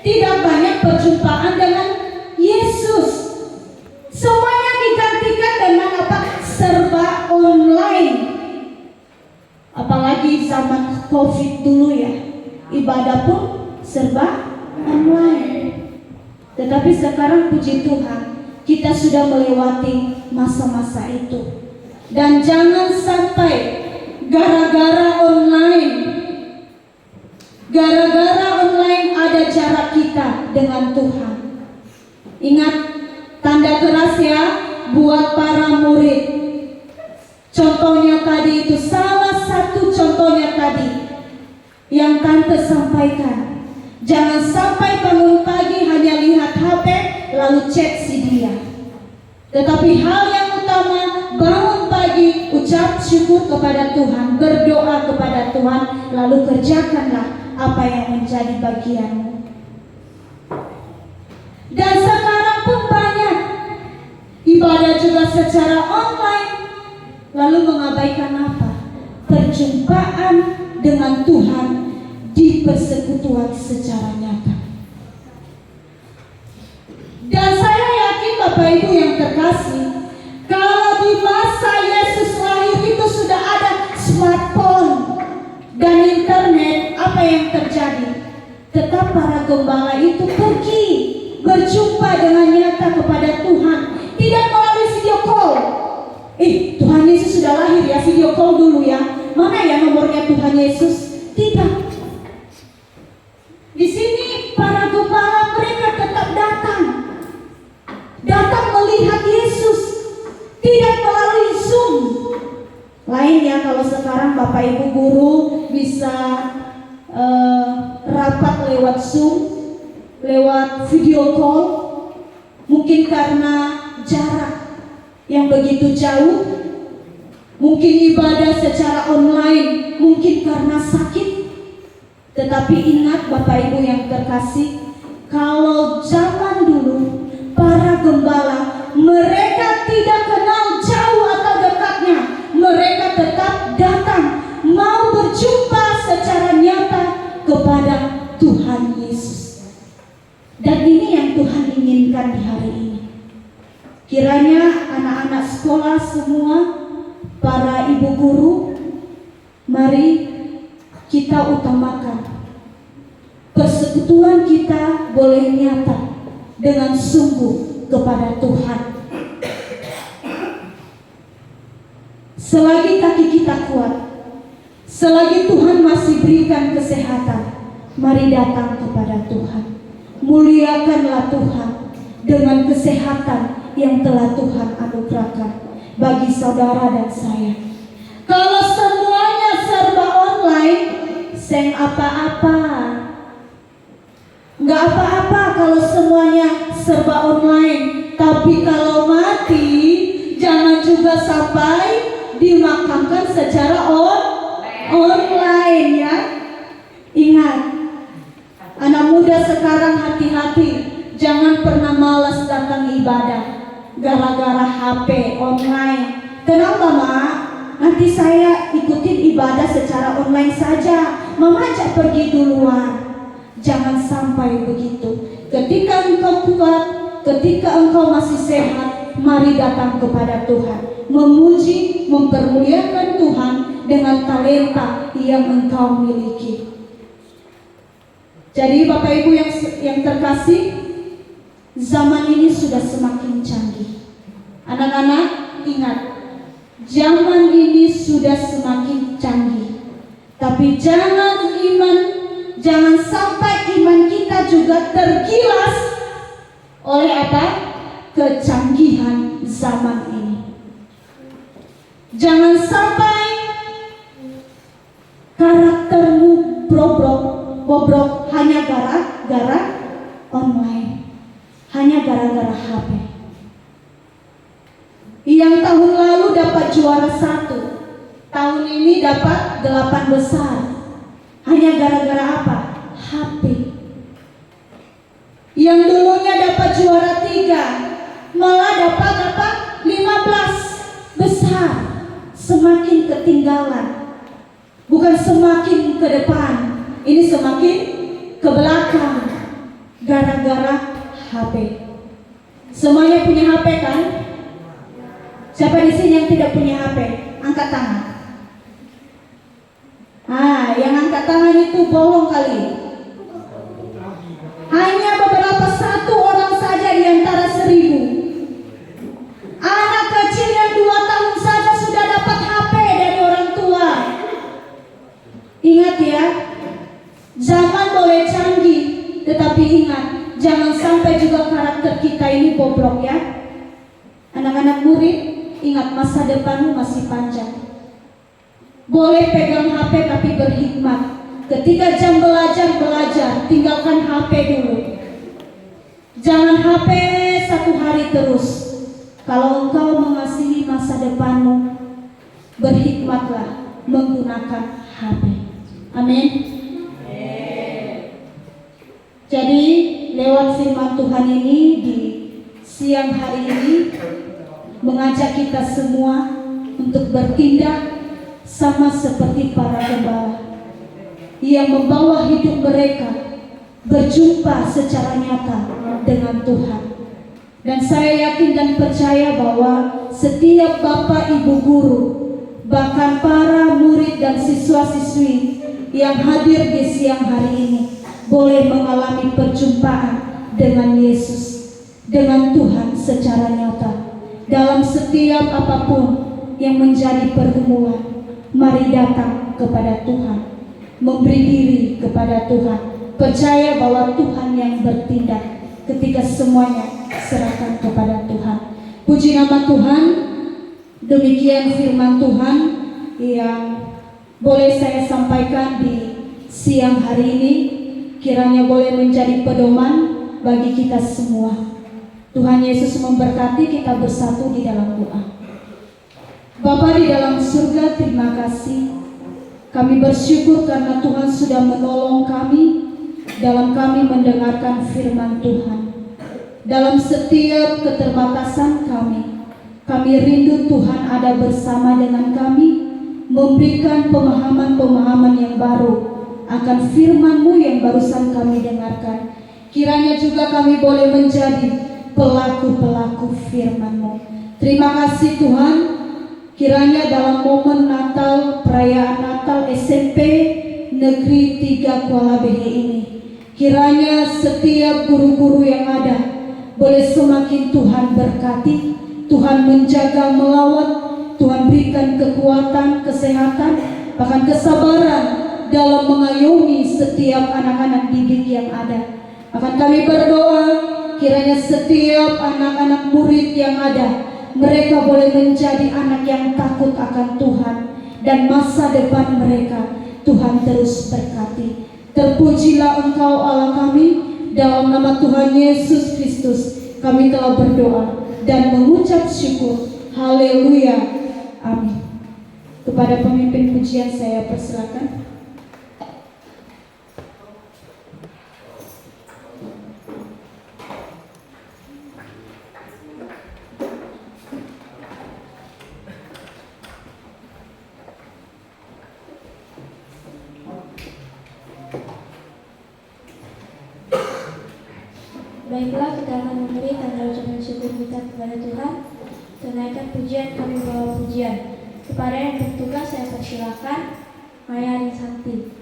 S2: tidak banyak perjumpaan dengan Yesus. Semuanya digantikan dengan apa? Serba online. Apalagi zaman COVID dulu ya, ibadah pun serba online. Tetapi sekarang puji Tuhan, kita sudah melewati masa-masa itu. Dan jangan sampai gara-gara online ada jarak kita dengan Tuhan. Ingat tanda keras ya buat para murid. Contohnya tadi itu, salah satu contohnya tadi yang Tante sampaikan. Jangan sampai bangun pagi hanya lihat HP lalu chat si dia. Tetapi hal yang utama, bangun pagi, ucap syukur kepada Tuhan, berdoa kepada Tuhan, lalu kerjakanlah apa yang menjadi bagianmu. Dan sekarang pun banyak ibadah juga secara online, lalu mengabaikan apa? Perjumpaan dengan Tuhan di persekutuan secara nyata. Dan saya yakin Bapak Ibu yang terkasih, kalau di masa Yesus lahir itu sudah ada smartphone dan internet, apa yang terjadi? Tetap para gembala itu pergi berjumpa dengan nyata kepada Tuhan, tidak melalui video call. Tuhan Yesus sudah lahir ya, video call dulu ya. Mana ya nomornya Tuhan Yesus? Tidak. Di sini para gembala mereka tetap datang melihat Yesus, tidak melalui Zoom. Lain ya kalau sekarang Bapak Ibu guru bisa rapat lewat Zoom, lewat video call. Mungkin karena jarak yang begitu jauh, mungkin ibadah secara online, mungkin karena sakit. Tetapi ingat Bapak Ibu yang terkasih, kalau zaman dulu para gembala, mereka tidak kenal jauh atau dekatnya, mereka tetap datang mau berjumpa secara nyata kepada Tuhan Yesus. Dan ini yang Tuhan inginkan di hari ini. Kiranya anak-anak sekolah semua, para ibu guru, mari kita utamakan persekutuan kita boleh nyata dengan sungguh kepada Tuhan. Selagi kaki kita kuat, selagi Tuhan masih berikan kesehatan, mari datang kepada Tuhan. Muliakanlah Tuhan dengan kesehatan yang telah Tuhan anugerahkan bagi saudara dan saya. Kalau semuanya serba online, seng apa-apa. Nggak apa-apa kalau semuanya serba online. Tapi kalau mati, jangan juga sampai dimakamkan secara online ya. Ingat, anak muda sekarang hati-hati, jangan pernah malas datang ibadah gara-gara HP online. Kenapa Mak? Nanti saya ikutin ibadah secara online saja, Mama ajak pergi duluan. Jangan sampai begitu. Ketika engkau kuat, ketika engkau masih sehat, mari datang kepada Tuhan, memuji, mempermuliakan Tuhan dengan talenta yang engkau miliki. Jadi Bapak Ibu yang terkasih, zaman ini sudah semakin canggih. Anak-anak ingat, zaman ini sudah semakin canggih. Tapi jangan sampai iman kita juga tergilas oleh apa? Kecanggihan zaman ini. Jangan sampai karaktermu bobrok hanya gara-gara online, hanya gara-gara HP. Yang tahun lalu dapat juara 1, tahun ini ini dapat 8 besar. Hanya gara-gara apa? HP. Yang dulunya dapat juara 3, malah dapat apa? 15 besar. Semakin ketinggalan. Bukan semakin ke depan, ini semakin ke belakang. Gara-gara HP. Semuanya punya HP kan? Siapa di sini yang tidak punya HP? Angkat tangan. Yang angkat tangan itu bohong kali. Hanya beberapa 1 orang saja di antara 1000. Anak kecil yang 2 tahun saja sudah dapat HP dari orang tua. Ingat ya, zaman boleh canggih, tetapi ingat, jangan sampai juga karakter kita ini bobrok ya. Anak-anak murid, ingat masa depanmu masih panjang. Boleh pegang HP tapi berhikmat. Ketika jam belajar, tinggalkan HP dulu. Jangan HP 1 hari terus. Kalau engkau mengasihi masa depanmu, berhikmatlah menggunakan HP. Amin. Jadi lewat firman Tuhan ini di siang hari ini mengajak kita semua untuk bertindak sama seperti para gembala yang membawa hidup mereka berjumpa secara nyata dengan Tuhan. Dan saya yakin dan percaya bahwa setiap bapak ibu guru, bahkan para murid dan siswa-siswi yang hadir di siang hari ini boleh mengalami perjumpaan dengan Yesus, dengan Tuhan secara nyata. Dalam setiap apapun yang menjadi pergumulan, mari datang kepada Tuhan, memberi diri kepada Tuhan, percaya bahwa Tuhan yang bertindak ketika semuanya serahkan kepada Tuhan. Puji nama Tuhan. Demikian firman Tuhan yang boleh saya sampaikan di siang hari ini, kiranya boleh menjadi pedoman bagi kita semua. Tuhan Yesus memberkati, kita bersatu di dalam doa. Bapa di dalam surga, terima kasih. Kami bersyukur karena Tuhan sudah menolong kami dalam kami mendengarkan firman Tuhan. Dalam setiap keterbatasan kami rindu Tuhan ada bersama dengan kami, memberikan pemahaman-pemahaman yang baru akan firman-Mu yang barusan kami dengarkan. Kiranya juga kami boleh menjadi pelaku-pelaku firman-Mu. Terima kasih Tuhan. Kiranya dalam momen Natal, perayaan Natal SMP Negeri 3 Kuala Behe ini, kiranya setiap guru-guru yang ada boleh semakin Tuhan berkati, Tuhan menjaga melawat, Tuhan berikan kekuatan, kesehatan, bahkan kesabaran dalam mengayomi setiap anak-anak didik yang ada. Akan kami berdoa, kiranya setiap anak-anak murid yang ada, mereka boleh menjadi anak yang takut akan Tuhan, dan masa depan mereka Tuhan terus berkati. Terpujilah Engkau Allah kami, dalam nama Tuhan Yesus Kristus kami telah berdoa dan mengucap syukur. Haleluya, amin. Kepada pemimpin pujian saya persilakan.
S1: Baiklah, kita akan memberi tanda ucapan syukur kita kepada Tuhan. Tunaikan pujian, kami bawa pujian. Kepada yang bertugas saya persilakan, Maya Risanti.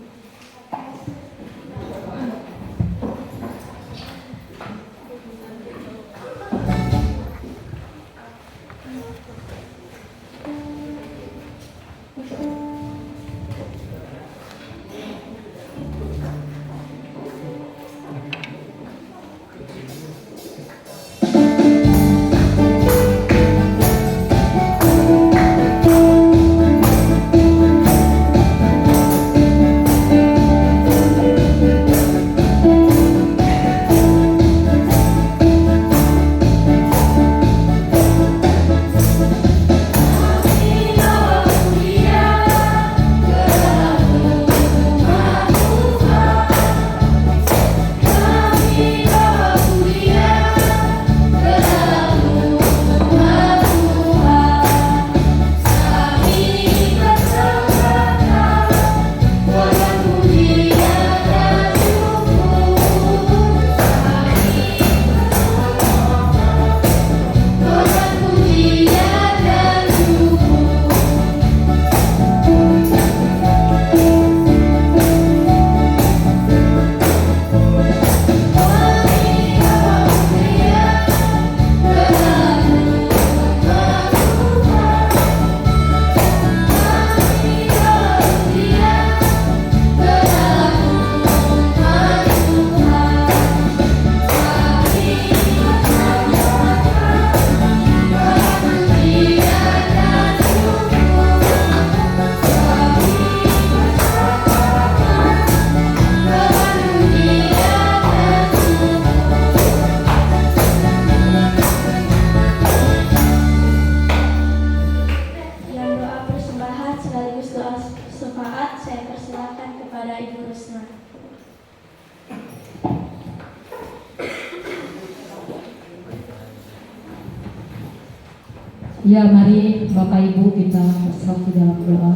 S4: Ya, mari Bapak Ibu kita bersatu dalam doa.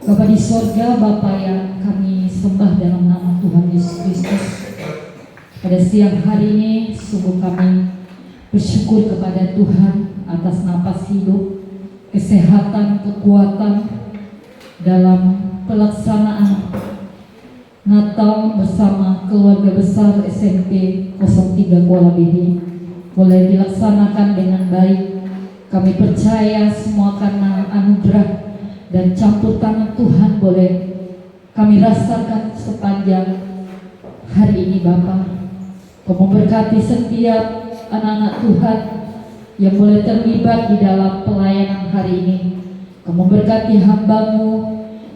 S4: Bapa di sorga, Bapa yang kami sembah dalam nama Tuhan Yesus Kristus. Pada siang hari ini, sungguh kami bersyukur kepada Tuhan atas napas hidup, kesehatan, kekuatan dalam pelaksanaan Natal bersama keluarga besar SMP 03 Kuala Bidi boleh dilaksanakan dengan baik. Kami percaya semua karena anugerah dan campur tangan Tuhan boleh kami rasakan sepanjang hari ini. Bapa, Kau memberkati setiap anak-anak Tuhan yang boleh terlibat di dalam pelayanan hari ini. Kau memberkati hamba-Mu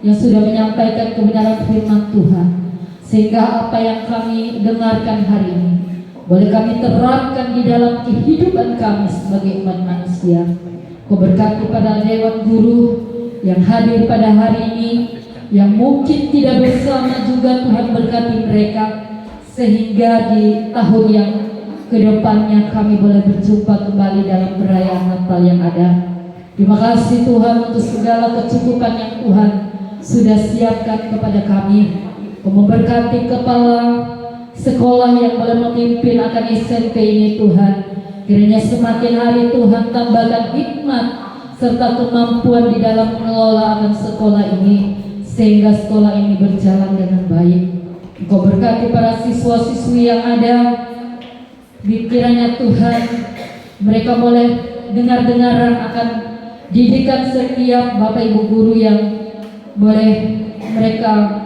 S4: yang sudah menyampaikan kebenaran firman Tuhan, sehingga apa yang kami dengarkan hari ini boleh kami terapkan di dalam kehidupan kami sebagai umat manusia. Kau berkati pada Dewan Guru yang hadir pada hari ini, yang mungkin tidak bersama juga. Tuhan berkati mereka, sehingga di tahun yang kedepannya kami boleh berjumpa kembali dalam perayaan Natal yang ada. Terima kasih Tuhan untuk segala kecukupan yang Tuhan sudah siapkan kepada kami. Kau memberkati kepala sekolah yang boleh memimpin akan SMP ini Tuhan. Kiranya semakin hari Tuhan tambahkan hikmat serta kemampuan di dalam mengelola akan sekolah ini, sehingga sekolah ini berjalan dengan baik. Engkau berkati para siswa-siswi yang ada. Kiranya Tuhan mereka boleh dengar-dengaran akan didikan setiap Bapak Ibu guru yang boleh mereka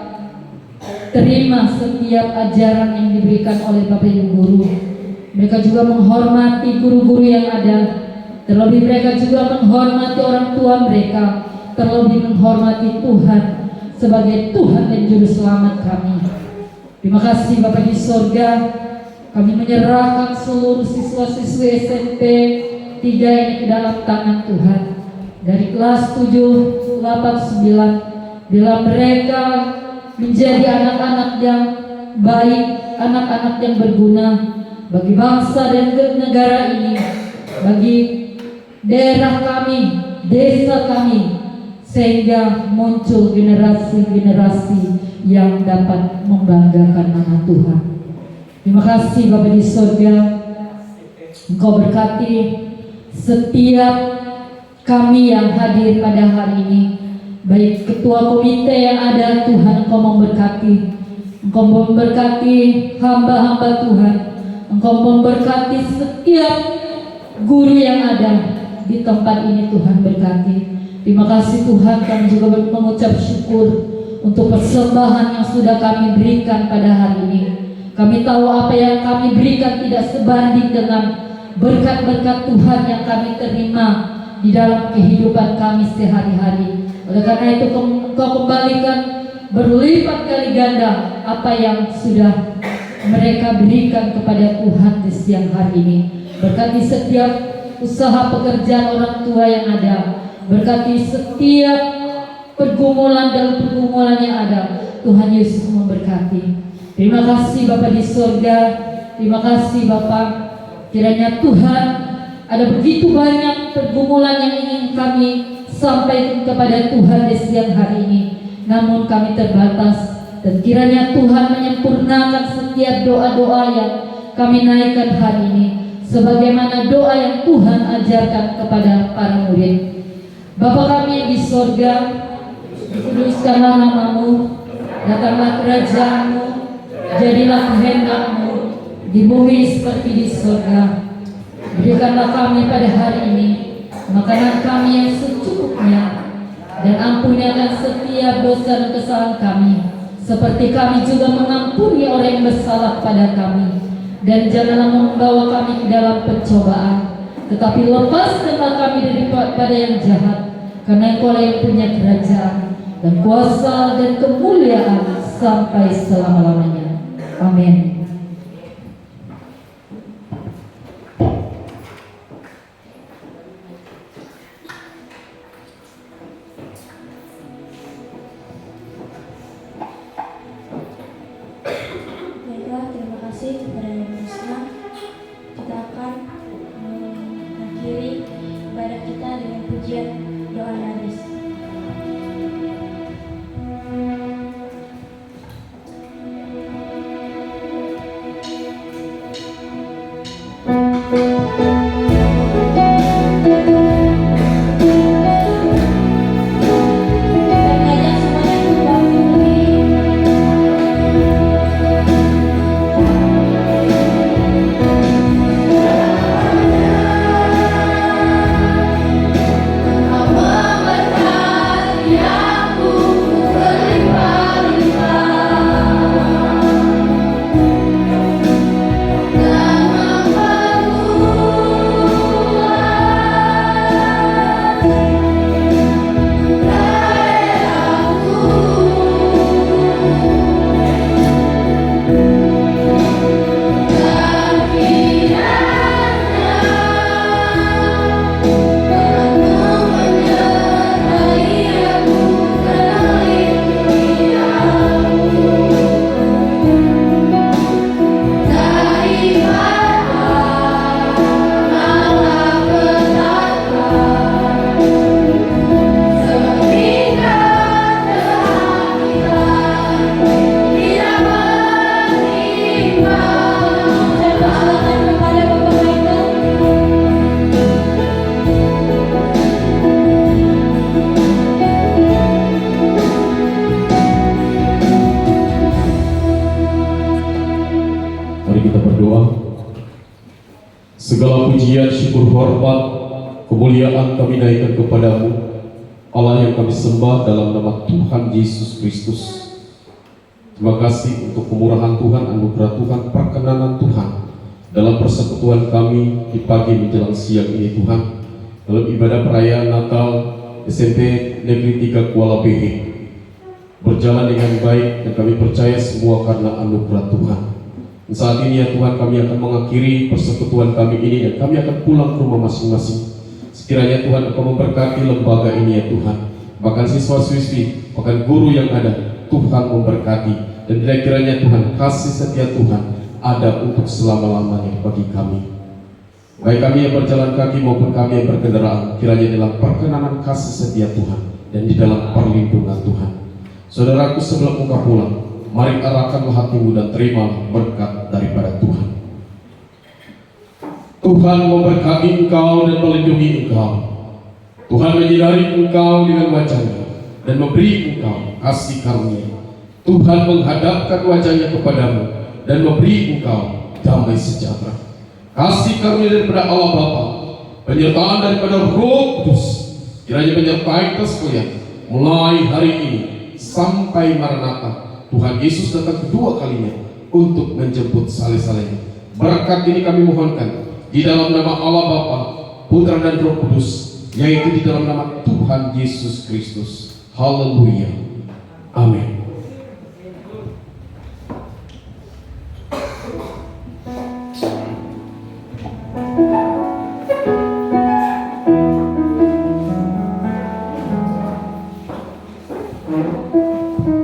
S4: terima setiap ajaran yang diberikan oleh Bapak Ibu guru. Mereka juga menghormati guru-guru yang ada. Terlebih mereka juga menghormati orang tua mereka. Terlebih menghormati Tuhan sebagai Tuhan dan Juru Selamat kami. Terima kasih Bapak di sorga. Kami menyerahkan seluruh siswa-siswi SMP 3 ini ke dalam tangan Tuhan. Dari kelas 7, 8, 9. Bila mereka menjadi anak-anak yang baik, anak-anak yang berguna bagi bangsa dan negara ini, bagi daerah kami, desa kami, sehingga muncul generasi-generasi yang dapat membanggakan nama Tuhan. Terima kasih Bapa di sorga. Engkau berkati setiap kami yang hadir pada hari ini, baik ketua komite yang ada. Tuhan, Engkau memberkati. Engkau memberkati hamba-hamba Tuhan. Engkau memberkati setiap guru yang ada di tempat ini. Tuhan berkati. Terima kasih Tuhan. Kami juga mengucap syukur untuk persembahan yang sudah kami berikan pada hari ini. Kami tahu apa yang kami berikan tidak sebanding dengan berkat-berkat Tuhan yang kami terima di dalam kehidupan kami sehari-hari. Oleh karena itu Engkau kembalikan berlipat kali ganda apa yang sudah mereka berikan kepada Tuhan di siang hari ini. Berkati setiap usaha pekerjaan orang tua yang ada. Berkati setiap pergumulan dan pergumulan yang ada. Tuhan Yesus memberkati. Terima kasih Bapa di sorga. Terima kasih Bapa. Kiranya Tuhan, ada begitu banyak pergumulan yang ingin kami sampaikan kepada Tuhan di siang hari ini, namun kami terbatas. Dan kiranya Tuhan menyempurnakan setiap doa-doa yang kami naikkan hari ini, sebagaimana doa yang Tuhan ajarkan kepada para murid. Bapa kami yang di sorga, dikuduskanlah nama-Mu, datanglah kerajaan-Mu, jadilah kehendak-Mu di bumi seperti di sorga. Berikanlah kami pada hari ini makanan kami yang secukupnya, dan ampunilah setiap dosa dan kesalahan kami, seperti kami juga mengampuni orang yang bersalah pada kami. Dan janganlah membawa kami ke dalam pencobaan, tetapi lepaskanlah kami daripada yang jahat, karena Engkau yang punya kerajaan dan kuasa dan kemuliaan sampai selama-lamanya. Amin.
S1: Baiklah, terima kasih kepada Yang Maha Esa. Kita akan mengakhiri ibadah kita
S5: Segala pujian, syukur, hormat, kemuliaan kami naikkan kepadamu, Allah yang kami sembah dalam nama Tuhan Yesus Kristus. Terima kasih untuk kemurahan Tuhan, anugerah Tuhan, perkenanan Tuhan dalam persekutuan kami di pagi menjelang siang ini Tuhan, dalam ibadah perayaan Natal SMP Negeri 3 Kuala BH berjalan dengan baik dan kami percaya semua karena anugerah Tuhan. Dan saat ini ya Tuhan, kami akan mengakhiri persekutuan kami ini dan kami akan pulang ke rumah masing-masing. Sekiranya Tuhan Engkau memberkati lembaga ini ya Tuhan, bahkan siswa-siswi, bahkan guru yang ada, Tuhan memberkati. Dan kiranya Tuhan, kasih setia Tuhan ada untuk selama-lamanya bagi kami, baik kami yang berjalan kaki maupun kami yang berkendaraan, kiranya dalam perkenanan kasih setia Tuhan dan di dalam perlindungan Tuhan. Saudaraku, sebelum engkau pulang, mari arahkanlah hatimu dan terima berkat daripada Tuhan. Tuhan memberkati engkau dan melindungi engkau. Tuhan menyinari engkau dengan wajah-Nya dan memberi engkau kasih karunia. Tuhan menghadapkan wajah-Nya kepadamu dan memberi engkau damai sejahtera. Kasih karunia daripada Allah Bapa, penyertaan daripada Roh Kudus, kiranya menyertai kita sekalian mulai hari ini sampai Maranatha. Tuhan Yesus datang kedua kalinya untuk menjemput saleh-salehnya. Berkat ini kami mohonkan di dalam nama Allah Bapa, Putra dan Roh Kudus, yaitu di dalam nama Tuhan Yesus Kristus. Haleluya. Amin.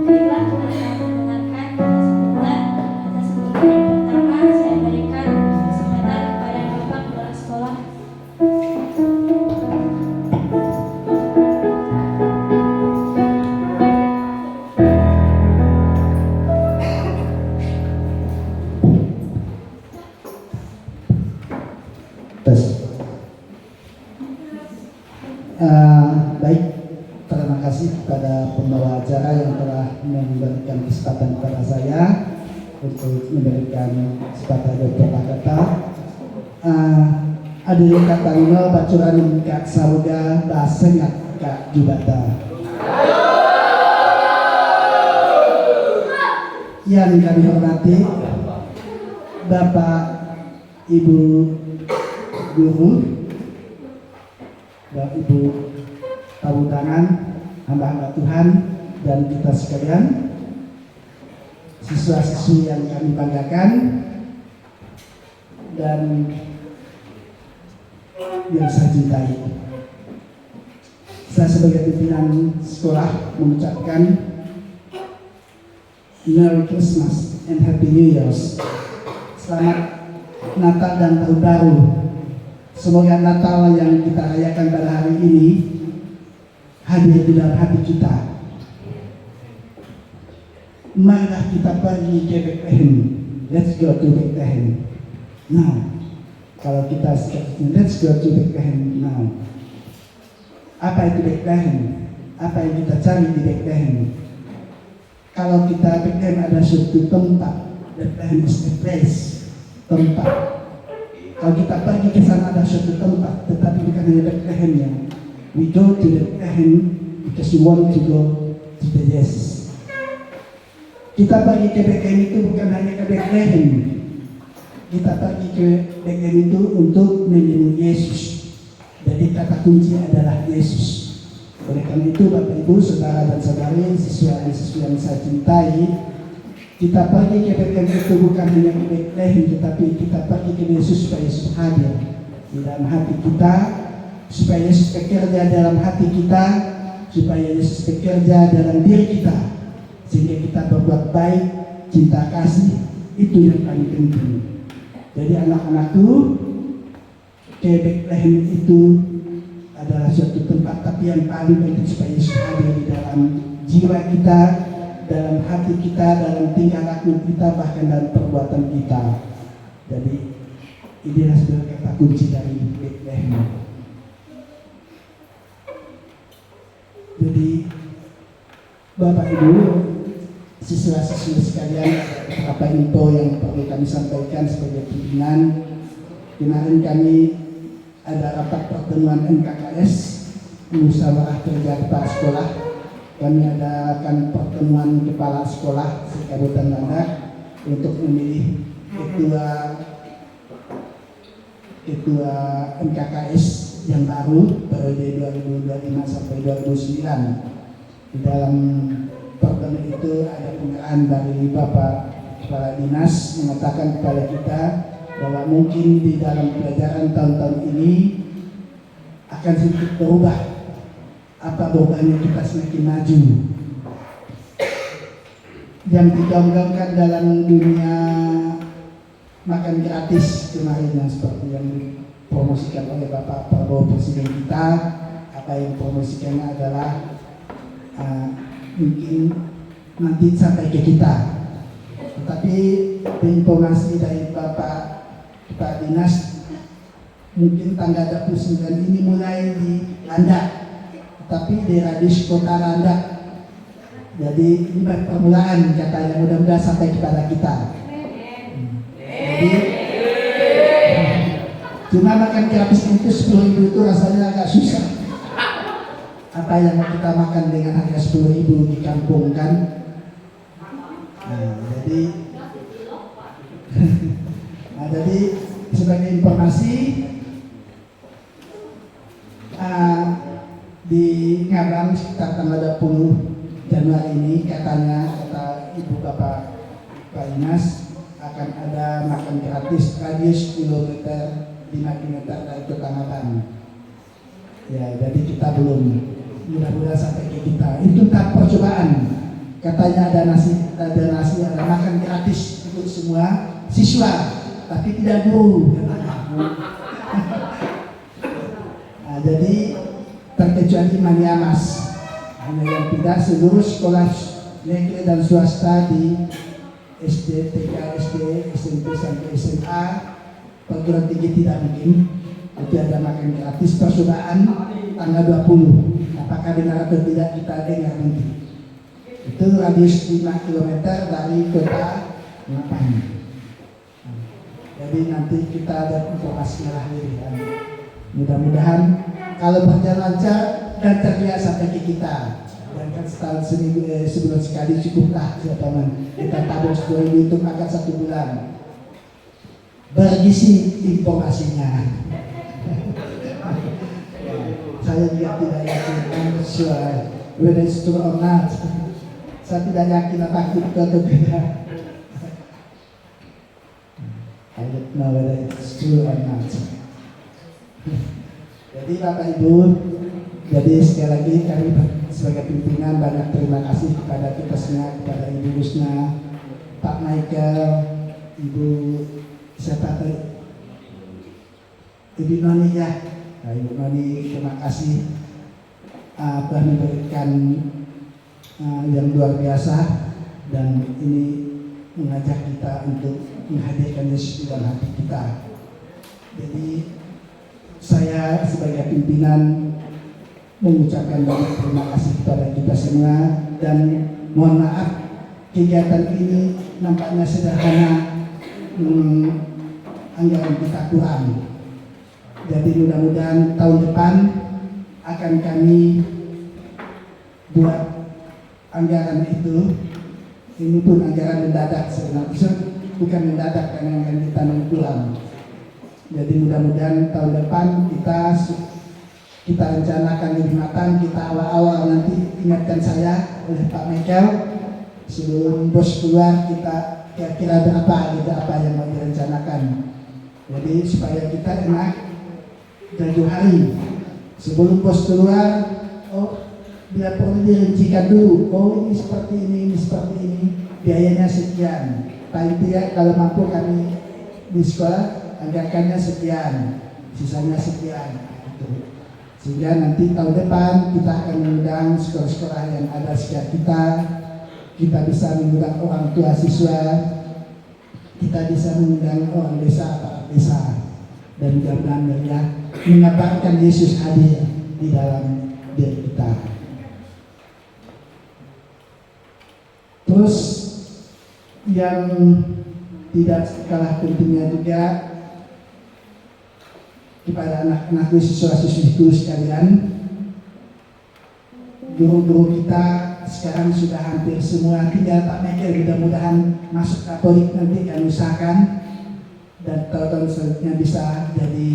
S1: Marilah kita mendengarkan kesimpulan atas pembagian pertama. Saya berikan kesempatan kepada Bapak Kepala Sekolah.
S6: Tes. Baik, terima kasih kepada pembawa acara yang telah memberikan kesempatan kepada saya untuk memberikan kesempatan beberapa kata. Ada kata ini bacuran kak saruga basengat kak jubata. Yang kami hormati Bapak Ibu Guru, Bapak Ibu tamu tangan, hamba-hamba Tuhan dan kita sekalian, siswa-siswi yang kami banggakan dan yang saya cintai. Saya sebagai pimpinan sekolah mengucapkan Merry Christmas and Happy New Year. Selamat Natal dan Tahun Baru. Semoga Natal yang kita rayakan pada hari ini hadir di dalam hati kita. Marilah kita pergi ke Bethlehem. Let's go to Bethlehem now. Kalau kita let's go to Bethlehem now. Apa itu Bethlehem? Apa yang kita cari di Bethlehem? Kalau kita Bethlehem ada suatu tempat, Bethlehem is the place, tempat. Kalau kita pergi ke sana ada suatu tempat, tetapi bukan hanya Bethlehem yang we go to Bethlehem because we want to go to the Jesus. Kita pergi ke Bethlehem itu bukan hanya ke Bethlehem. Kita pergi ke Bethlehem itu untuk menemui Yesus. Jadi kata kunci adalah Yesus. Oleh karena itu Bapak Ibu, Saudara dan Saudari, siswa dan siswi yang saya cintai, kita pergi ke Bethlehem itu bukan hanya ke Bethlehem, tetapi kita pergi ke Yesus supaya Yesus hadir di dalam hati kita, supaya Yesus bekerja dalam hati kita, supaya Yesus bekerja dalam diri kita, sehingga kita berbuat baik, cinta kasih, itu yang paling penting. Jadi anak-anakku, ke Bethlehem itu adalah suatu tempat, tapi yang paling penting supaya Yesus hadir di dalam jiwa kita, dalam hati kita, dalam tingkah laku kita, bahkan dalam perbuatan kita. Jadi inilah sebenarnya kata kunci dari Bethlehem. Jadi Bapak Ibu, siswa-siswi sekalian, apa info yang perlu kami sampaikan sebagai pimpinan. Kemarin kami ada rapat pertemuan MKKS, musyawarah kerja kepala sekolah. Kami adakan pertemuan kepala sekolah se-Kabupaten Landak untuk memilih ketua MKKS yang baru periode 2025 sampai 2009. Di dalam pertemuan itu ada pengarahan dari Bapak Kepala Dinas mengatakan kepada kita bahwa mungkin di dalam pelajaran tahun-tahun ini akan sedikit berubah. Apa perubahannya? Kita semakin maju. Yang digaungkan dalam dunia makan gratis kemarin yang seperti yang dipromosikan oleh Bapak Prabowo Presiden kita, apa yang dipromosikannya adalah mungkin nanti sampai ke kita. Tetapi informasi dari Bapak Kepala Dinas mungkin tanggal 29 ini mulai di Landak, tapi di radius kota Landak. Jadi ini permulaan katanya, mudah-mudahan sampai kepada kita. Jadi cuma makan gratis itu 10.000 itu rasanya agak susah. Apa yang kita makan dengan harga 10.000 di kampung kan? Jadi sebagai informasi di Ngabang sekitar tanggal 20 Januari ini katanya, kata Ibu Bapak Pak Dinas, akan ada makan gratis radius kilometer 5 km dari kota Ngabang. Ya, jadi kita belum, mudah-mudahan sampai ke kita. Itu tahap percobaan. Katanya ada nasi, ada makan gratis untuk semua siswa, tapi tidak guru. Nah, jadi terkecuali Maniamas. Hanya yang tidak, seluruh sekolah negeri dan swasta di SD, TK, SD, SMP sampai SMA, perguruan tinggi tidak mungkin. Tapi ada makan gratis percobaan tanggal 20. Apakah benar atau tidak kita dengar nanti. Itu radius 5 km dari kota Ngabang. Jadi nanti kita ada informasi lahir. Mudah-mudahan kalau berjalan lancar dan terbiasa sampai ke kita. Dan kan setahun sebulan sekali cukuplah teman. Kita tabung 10.000 untuk makan 1 bulan. Bergizi informasinya. Saya juga tidak yakin, I'm sure whether it's true or not. Saya tidak yakin apakah itu atau tidak. I don't know whether it's true or not. Jadi Bapak Ibu, jadi sekali lagi kami sebagai pimpinan banyak terima kasih kepada kita semua, kepada Ibu Rusna, Pak Michael, Ibu siapa tadi? Ibu Noni ya. Nah, Ibu Noni terima kasih telah memberikan yang luar biasa, dan ini mengajak kita untuk menghadirkan Yesus di dalam hati kita. Jadi saya sebagai pimpinan mengucapkan banyak terima kasih kepada kita semua, dan mohon maaf kegiatan ini nampaknya sederhana, anggaran kita kurang. Jadi mudah-mudahan tahun depan akan kami buat anggaran itu. Ini pun anggaran mendadak sebenarnya, bukan mendadak karena akan ditanam ulang. Jadi mudah-mudahan tahun depan kita rencanakan lebih matang. Kita awal-awal nanti ingatkan saya oleh Pak Michael sebelum bos keluar, kita kira-kira berapa gitu, apa yang mau direncanakan. Jadi supaya kita enak jauh hari sebelum bos keluar, oh bila perlu dirincikan dulu, oh ini seperti ini seperti ini, biayanya sekian. Paling tidak kalau mampu kami di sekolah anggarannya sekian, sisanya sekian. Sehingga nanti tahun depan kita akan mengundang sekolah-sekolah yang ada sekitar kita bisa mengundang orang tua siswa, kita bisa mengundang orang desa, para desa, dan mudah-mudahan meriah mengabarkan Yesus hadir di dalam diri kita. Terus yang tidak kalah pentingnya juga, kepada anak-anakku, siswa-siswiku sekalian. Guru-guru kita sekarang sudah hampir semua, tinggal Pak Michael mudah-mudahan masuk Katolik nanti kami usahakan, dan tahun selanjutnya bisa jadi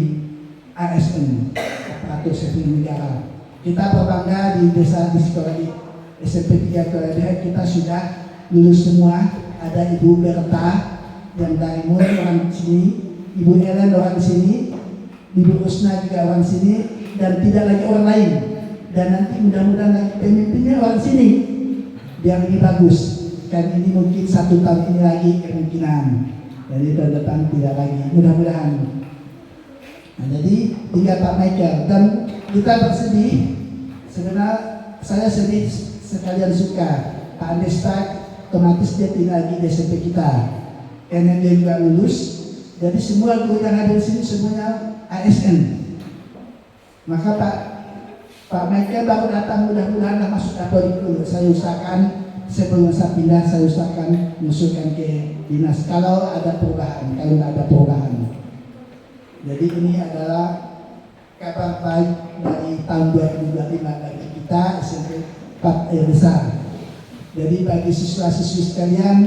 S6: ASN, aparatur sipil negara. Kita berbangga di desa, di sekolah di SMP 3 Korea kita sudah lulus semua. Ada Ibu Berta yang dari Mulai orang sini, Ibu Ellen orang sini, Ibu Usna juga orang sini, dan tidak lagi orang lain. Dan nanti mudah-mudahan lagi pemimpinnya orang sini, biar lebih bagus. Kan ini mungkin 1 tahun ini lagi kemungkinan. Jadi tahun depan tidak lagi, mudah-mudahan. Nah, jadi tinggal Pak Michael dan kita bersedih. Sebenarnya saya sedih sekalian suka Pak Andesta otomatis dia tinggal lagi di SMP kita, karena dia juga lulus. Jadi semua guru yang ada di sini semuanya ASN. Maka Pak Michael baru datang, mudah-mudahan masuk Katolik dulu. Saya usahakan sebelum saya pindah, saya usahakan mengusulkan ke dinas kalau ada perubahan, kalau tidak ada perubahan. Jadi ini adalah kabar baik dari tahun 2025 bagi kita SMP 4 besar. Jadi bagi siswa-siswi sekalian,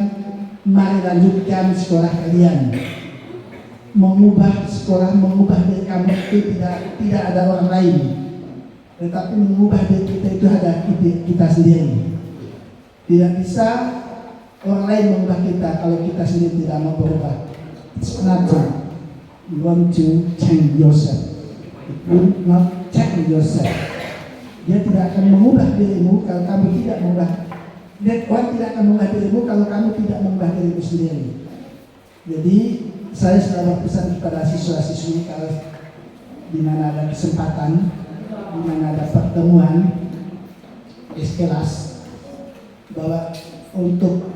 S6: mari lanjutkan sekolah kalian. Mengubah sekolah, mengubah diri kamu itu tidak ada orang lain, tetapi mengubah diri kita itu ada kita sendiri. Tidak bisa orang lain mengubah kita kalau kita sendiri tidak mau berubah. It's another. You want to change yourself. It will not change yourself. Dia tidak akan mengubah dirimu kalau kamu tidak mengubah. Orang tidak akan mengubah dirimu kalau kamu tidak mengubah dirimu sendiri. Jadi saya selalu berpesan kepada siswa-siswi kalau di mana ada kesempatan, di mana ada pertemuan di kelas, bahwa untuk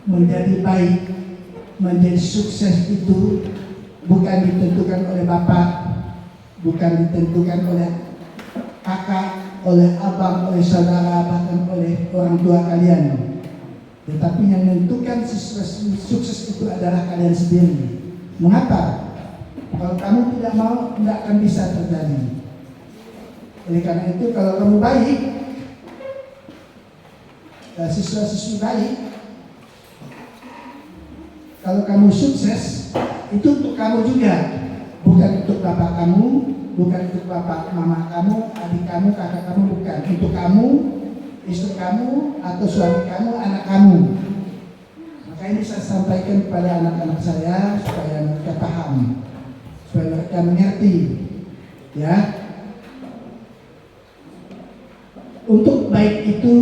S6: menjadi baik, menjadi sukses itu bukan ditentukan oleh bapak, bukan ditentukan oleh kakak, oleh abang, oleh saudara, bahkan oleh orang tua kalian. Tetapi yang menentukan sukses itu adalah kalian sendiri. Mengapa? Kalau kamu tidak mau, tidak akan bisa terjadi. Oleh karena itu, kalau kamu baik, siswa-siswi baik, kalau kamu sukses, itu untuk kamu juga, bukan untuk bapak kamu, bukan untuk bapak mama kamu, adik kamu, kakak kamu, bukan. Untuk kamu, istri kamu, atau suami kamu, anak kamu. Maka ini saya sampaikan kepada anak-anak saya supaya mereka paham, supaya mereka mengerti, ya. Untuk baik itu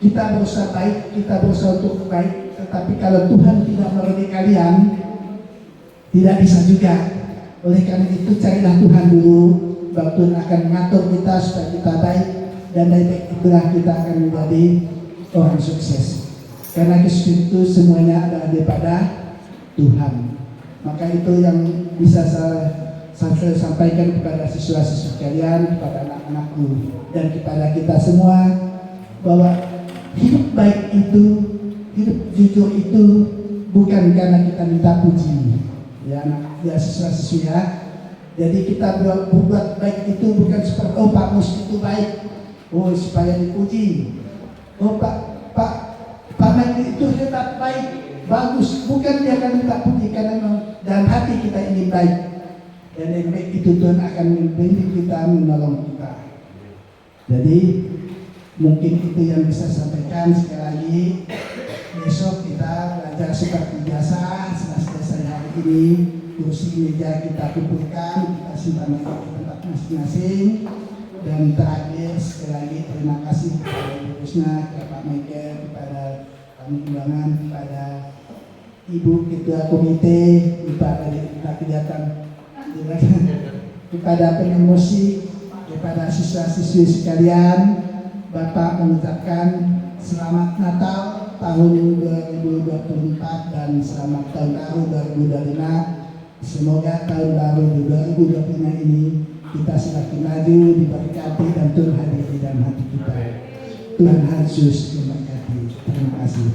S6: kita berusaha baik, kita berusaha untuk baik, tetapi kalau Tuhan tidak meridai kalian, tidak bisa juga. Oleh karena itu carilah Tuhan dulu, bahwa Tuhan akan mengatur kita supaya kita baik, dan dari baik itulah kita akan menjadi orang sukses. Karena kesuksesan itu semuanya adalah daripada Tuhan. Maka itu yang bisa saya sampaikan kepada siswa-siswi kalian, kepada anak-anakku, dan kepada kita semua, bahwa hidup baik itu, hidup jujur itu bukan karena kita minta puji, ya anak, ya siswa-siswi ya. Jadi kita berbuat baik itu bukan seperti oh Pak Mus itu baik, oh supaya dipuji, oh Pak Mike itu hebat, baik, bagus, bukan dia akan minta puji, karena dalam hati kita ingin baik, dan yang baik itu Tuhan akan membimbing kita, menolong kita. Jadi mungkin itu yang bisa sampaikan. Sekali lagi, besok kita belajar seperti biasa. Setelah selesai hari ini, kursi meja kita kumpulkan, kita simpan di tempat masing-masing. Dan terakhir, sekali lagi terima kasih kepada Ibu Rusna, kepada Pak Michael, kepada kami undangan, kepada Ibu Ketua Komite, kepada kegiatan, kepada pengemusi, kepada siswa-siswi sekalian. Bapak mengucapkan selamat Natal tahun 2024 dan selamat tahun baru 2025. Semoga tahun baru 2025 ini kita semakin maju, diberkati, dan Tuhan hadir di dalam hati kita. Tuhan Yesus memberkati. Terima kasih.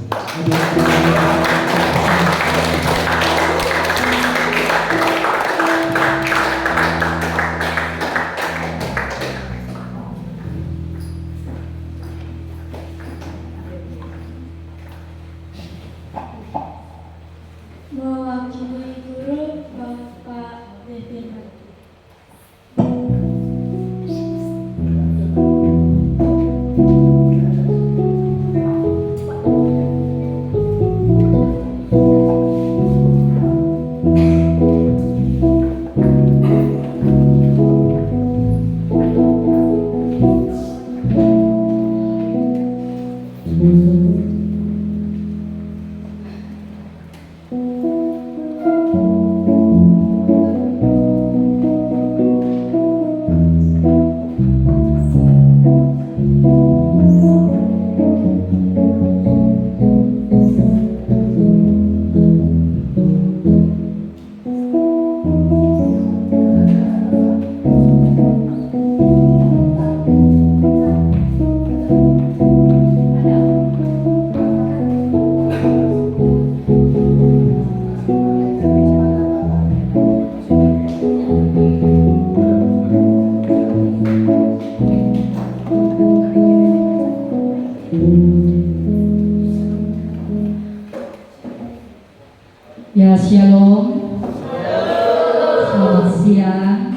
S4: siang.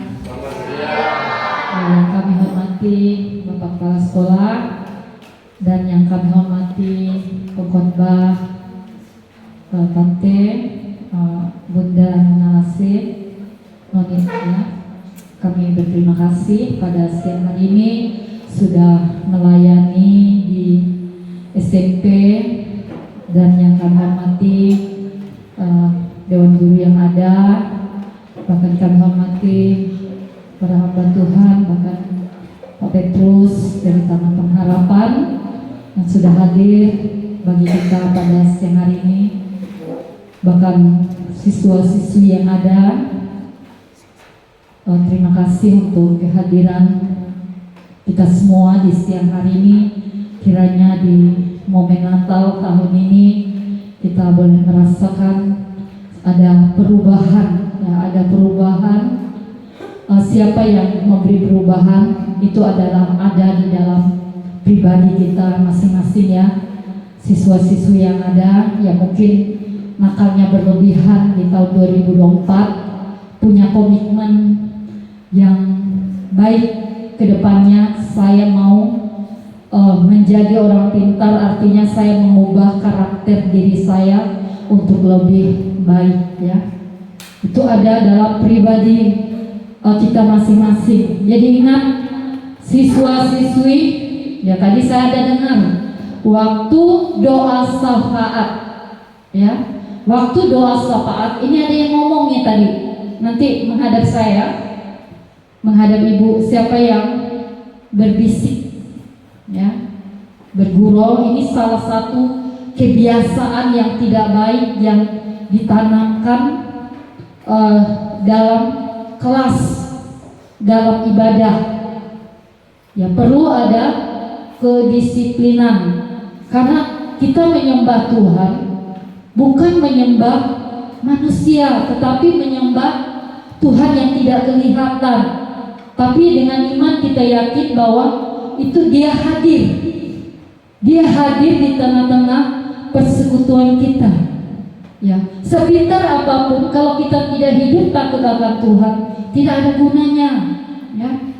S4: Yang kami hormati Bapak Kepala Sekolah dan yang kami hormati pengkhotbah Tante Bunda Nalasih Nonitya. Kami berterima kasih pada siang hari ini sudah melayani di SMP dan yang kami hormati Dewan Guru yang ada, bahkan kami hormati para hamba Tuhan, bahkan Pak Petrus dari Taman Pengharapan yang sudah hadir bagi kita pada siang hari ini, bahkan siswa-siswi yang ada. Terima kasih untuk kehadiran kita semua di siang hari ini. Kiranya di momen Natal tahun ini kita boleh merasakan ada perubahan, ya, ada perubahan. Siapa yang memberi perubahan itu adalah ada di dalam pribadi kita masing-masing, ya. Siswa-siswi yang ada yang mungkin nakalnya berlebihan di tahun 2024 punya komitmen yang baik ke depannya. Saya mau menjadi orang pintar, artinya saya mengubah karakter diri saya untuk lebih baik, ya. Itu ada dalam pribadi kita masing-masing. Jadi ingat siswa-siswi, ya tadi saya ada dengar waktu doa syafaat, ya. Waktu doa syafaat ini ada yang ngomongnya tadi. Nanti menghadap saya, menghadap ibu, siapa yang berbisik, ya, bergurau. Ini salah satu kebiasaan yang tidak baik yang ditanamkan dalam kelas, dalam ibadah. Ya, perlu ada kedisiplinan karena kita menyembah Tuhan bukan menyembah manusia, tetapi menyembah Tuhan yang tidak kelihatan. Tapi dengan iman kita yakin bahwa itu Dia hadir. Dia hadir di tengah-tengah persekutuan kita. Ya, sepintar apapun kalau kita tidak hidup takut akan Tuhan, tidak ada gunanya. Ya,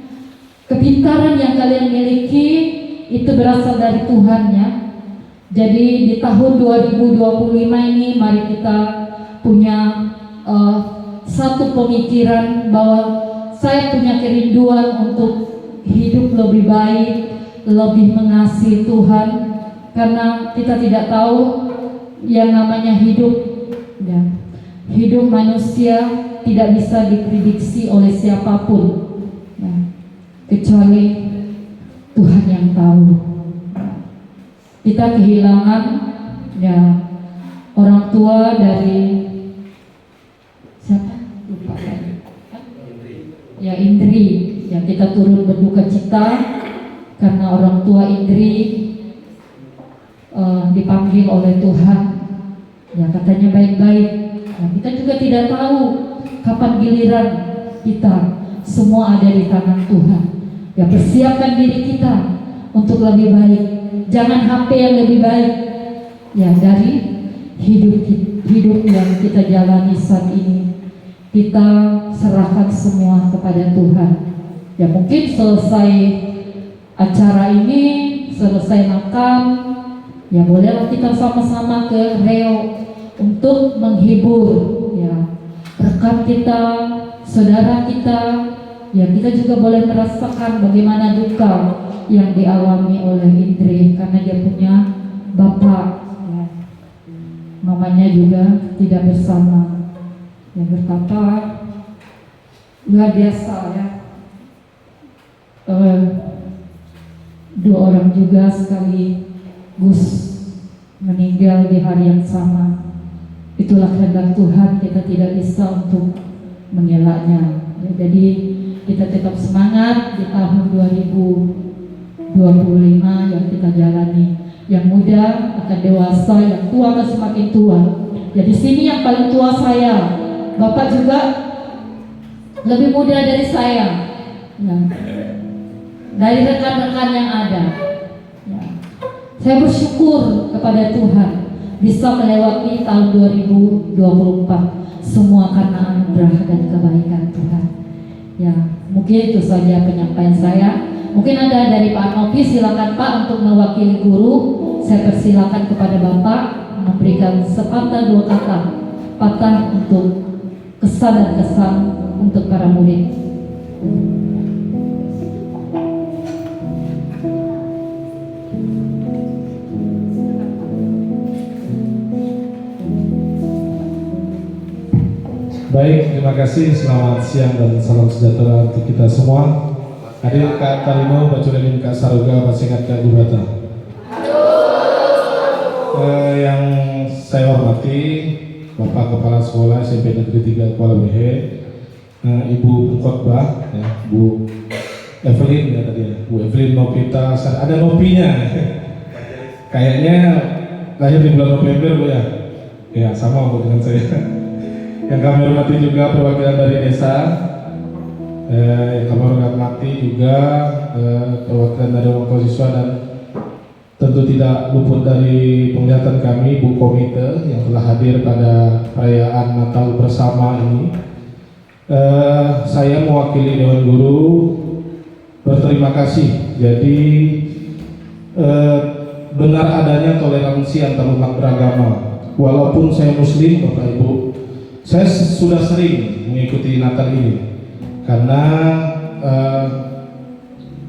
S4: kepintaran yang kalian miliki itu berasal dari Tuhan, ya. Jadi di tahun 2025 ini mari kita punya satu pemikiran bahwa saya punya kerinduan untuk hidup lebih baik, lebih mengasihi Tuhan, karena kita tidak tahu yang namanya hidup, ya. Hidup manusia tidak bisa diprediksi oleh siapapun, ya, kecuali Tuhan yang tahu. Kita kehilangan, ya, orang tua dari siapa? Lupa lagi. Ya, Indri. Ya, kita turut berduka cita karena orang tua Indri dipanggil oleh Tuhan. Ya, katanya baik-baik. Nah, kita juga tidak tahu kapan giliran kita. Semua ada di tangan Tuhan. Ya, persiapkan diri kita untuk lebih baik. Jangan HP yang lebih baik, ya, dari hidup yang kita jalani saat ini. Kita serahkan semua kepada Tuhan. Ya, mungkin selesai acara ini, selesai makan, ya bolehlah kita sama-sama ke Reo untuk menghibur, ya, rekan kita, saudara kita. Ya, kita juga boleh merasakan bagaimana duka yang dialami oleh Indri karena dia punya bapak, ya. Mamanya juga tidak bersama. Ya, betapa luar biasa, ya. Dua orang juga sekaligus meninggal di hari yang sama. Itulah kehendak Tuhan, kita tidak bisa untuk mengelaknya. Ya, jadi kita tetap semangat di tahun 2025 yang kita jalani. Yang muda akan dewasa, yang tua akan semakin tua. Ya, di sini yang paling tua saya. Bapak juga lebih muda dari saya. Ya. Dari rekan-rekan yang ada. Ya. Saya bersyukur kepada Tuhan bisa melewati tahun 2024 semua karena anugerah dan kebaikan Tuhan. Ya, mungkin itu saja penyampaian saya. Mungkin ada dari Pak Novi, silakan Pak untuk mewakili guru. Saya persilakan kepada Bapak memberikan sepatah dua kata patah untuk kesan dan kesan untuk para murid.
S7: Baik, terima kasih. Selamat siang dan salam sejahtera untuk kita semua. Hadir Kak Talino, Baculenin Kak Saruga, Pasingat Kak Gubata. Yang saya hormati Bapak Kepala Sekolah SMP Negeri 3 Kuala Behe, Ibu Pengkhotbah, ya, Bu Evelyn ya tadi ya, Bu Evelyn Novita, ada Nopinya. Kayaknya lahir di bulan November Bu ya. Ya sama Bu dengan saya. Yang kami hormati juga perwakilan dari desa, yang kami hormati juga perwakilan dari orang tua siswa, dan tentu tidak luput dari penglihatan kami Bu Komite yang telah hadir pada perayaan Natal bersama ini. Saya mewakili Dewan Guru berterima kasih. Jadi benar adanya toleransi antarumat beragama. Walaupun saya Muslim, Bapak Ibu, saya sudah sering mengikuti Natal ini karena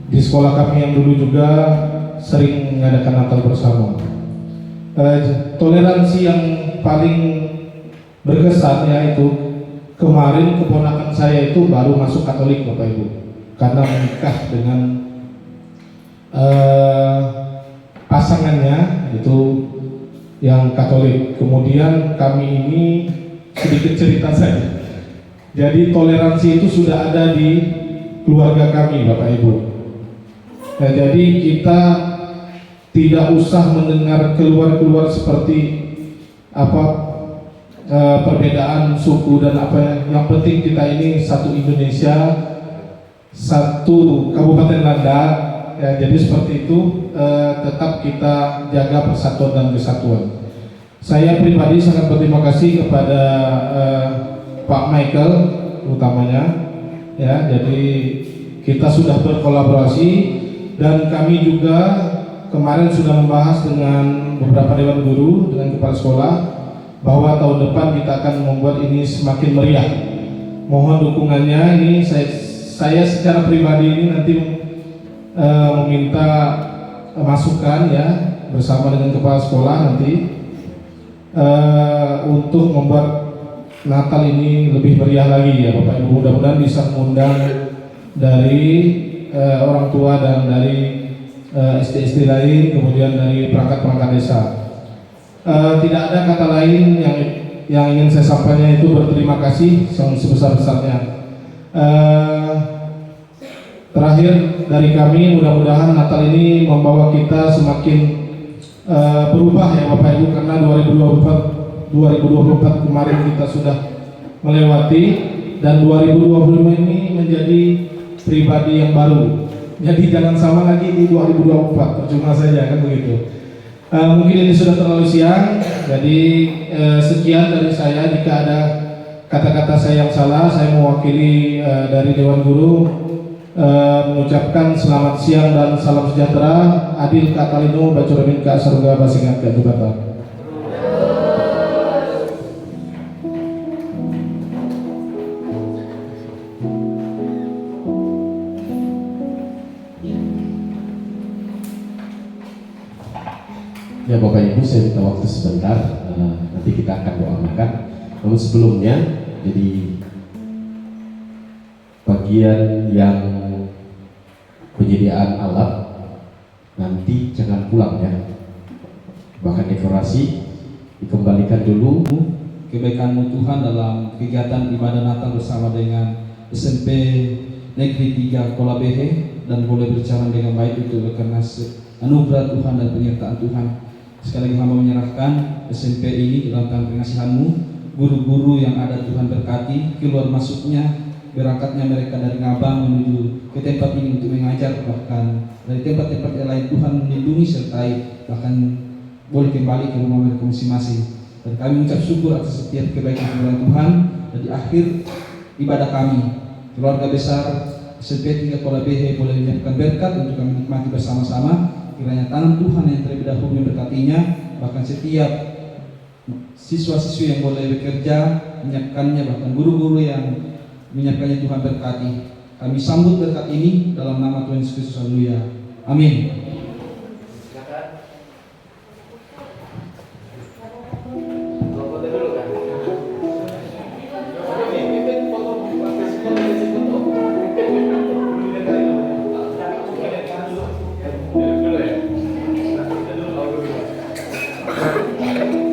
S7: di sekolah kami yang dulu juga sering mengadakan Natal bersama. Toleransi yang paling berkesan yaitu kemarin keponakan saya itu baru masuk Katolik, Bapak Ibu, karena menikah dengan pasangannya itu yang Katolik. Kemudian kami ini sedikit cerita saja. Jadi toleransi itu sudah ada di keluarga kami, Bapak Ibu. Nah, jadi kita tidak usah mendengar keluar seperti apa perbedaan suku dan apa. Yang penting kita ini satu Indonesia, satu Kabupaten Landa. Ya, jadi seperti itu, tetap kita jaga persatuan dan kesatuan. Saya pribadi sangat berterima kasih kepada Pak Michael utamanya, ya. Jadi kita sudah berkolaborasi dan kami juga kemarin sudah membahas dengan beberapa dewan guru dengan kepala sekolah bahwa tahun depan kita akan membuat ini semakin meriah. Mohon dukungannya. Ini saya secara pribadi ini nanti meminta masukan ya bersama dengan kepala sekolah nanti untuk membuat Natal ini lebih meriah lagi ya Bapak Ibu. Mudah-mudahan bisa mengundang dari orang tua dan dari SD-SD lain, kemudian dari perangkat-perangkat desa. Tidak ada kata lain yang ingin saya sampaikan, itu berterima kasih yang sebesar-besarnya. Terakhir dari kami, mudah-mudahan Natal ini membawa kita semakin berubah ya Bapak Ibu, karena 2024 kemarin kita sudah melewati dan 2025 ini menjadi pribadi yang baru. Jadi jangan sama lagi di 2024, percuma saja kan begitu. Mungkin ini sudah terlalu siang, jadi sekian dari saya. Jika ada kata-kata saya yang salah, saya mewakili dari Dewan Guru mengucapkan selamat siang dan salam sejahtera. Adil Kak Talino, Baculenin Kak Saruga, Pasingat Kak Gubata.
S5: Ya Bapak Ibu, saya minta waktu sebentar, nanti kita akan doa makan. Namun sebelumnya, jadi bagian yang penyediaan alat nanti jangan pulang ya. Bahkan dekorasi dikembalikan dulu.
S8: Kebaikan-Mu Tuhan dalam kegiatan ibadah Natal bersama dengan SMP Negeri 3 Kuala Behe, dan boleh berjalan dengan baik itu karena anugerah Tuhan dan penyertaan Tuhan. Sekali lagi hamba menyerahkan SMP ini dalam tangan pengasihan-Mu. Guru-guru yang ada Tuhan berkati, keluar masuknya, berangkatnya mereka dari Ngabang menuju ke tempat ini untuk mengajar, bahkan dari tempat-tempat yang lain Tuhan melindungi sertai, bahkan boleh kembali ke rumah mereka masing-masing. Dan kami mengucap syukur atas setiap kebaikan Tuhan. Dan di akhir ibadah kami, keluarga besar SMP 3 Kola BH boleh menyiapkan berkat untuk kami nikmati bersama-sama. Kiranya tangan Tuhan yang terlebih dahulu memberkatinya, bahkan setiap siswa-siswi yang boleh bekerja menyiapkannya, bahkan guru-guru yang menyiapkannya, Tuhan berkati. Kami sambut berkat ini dalam nama Tuhan Yesus Kristus. Haleluya. Amin.
S7: Dulu ya.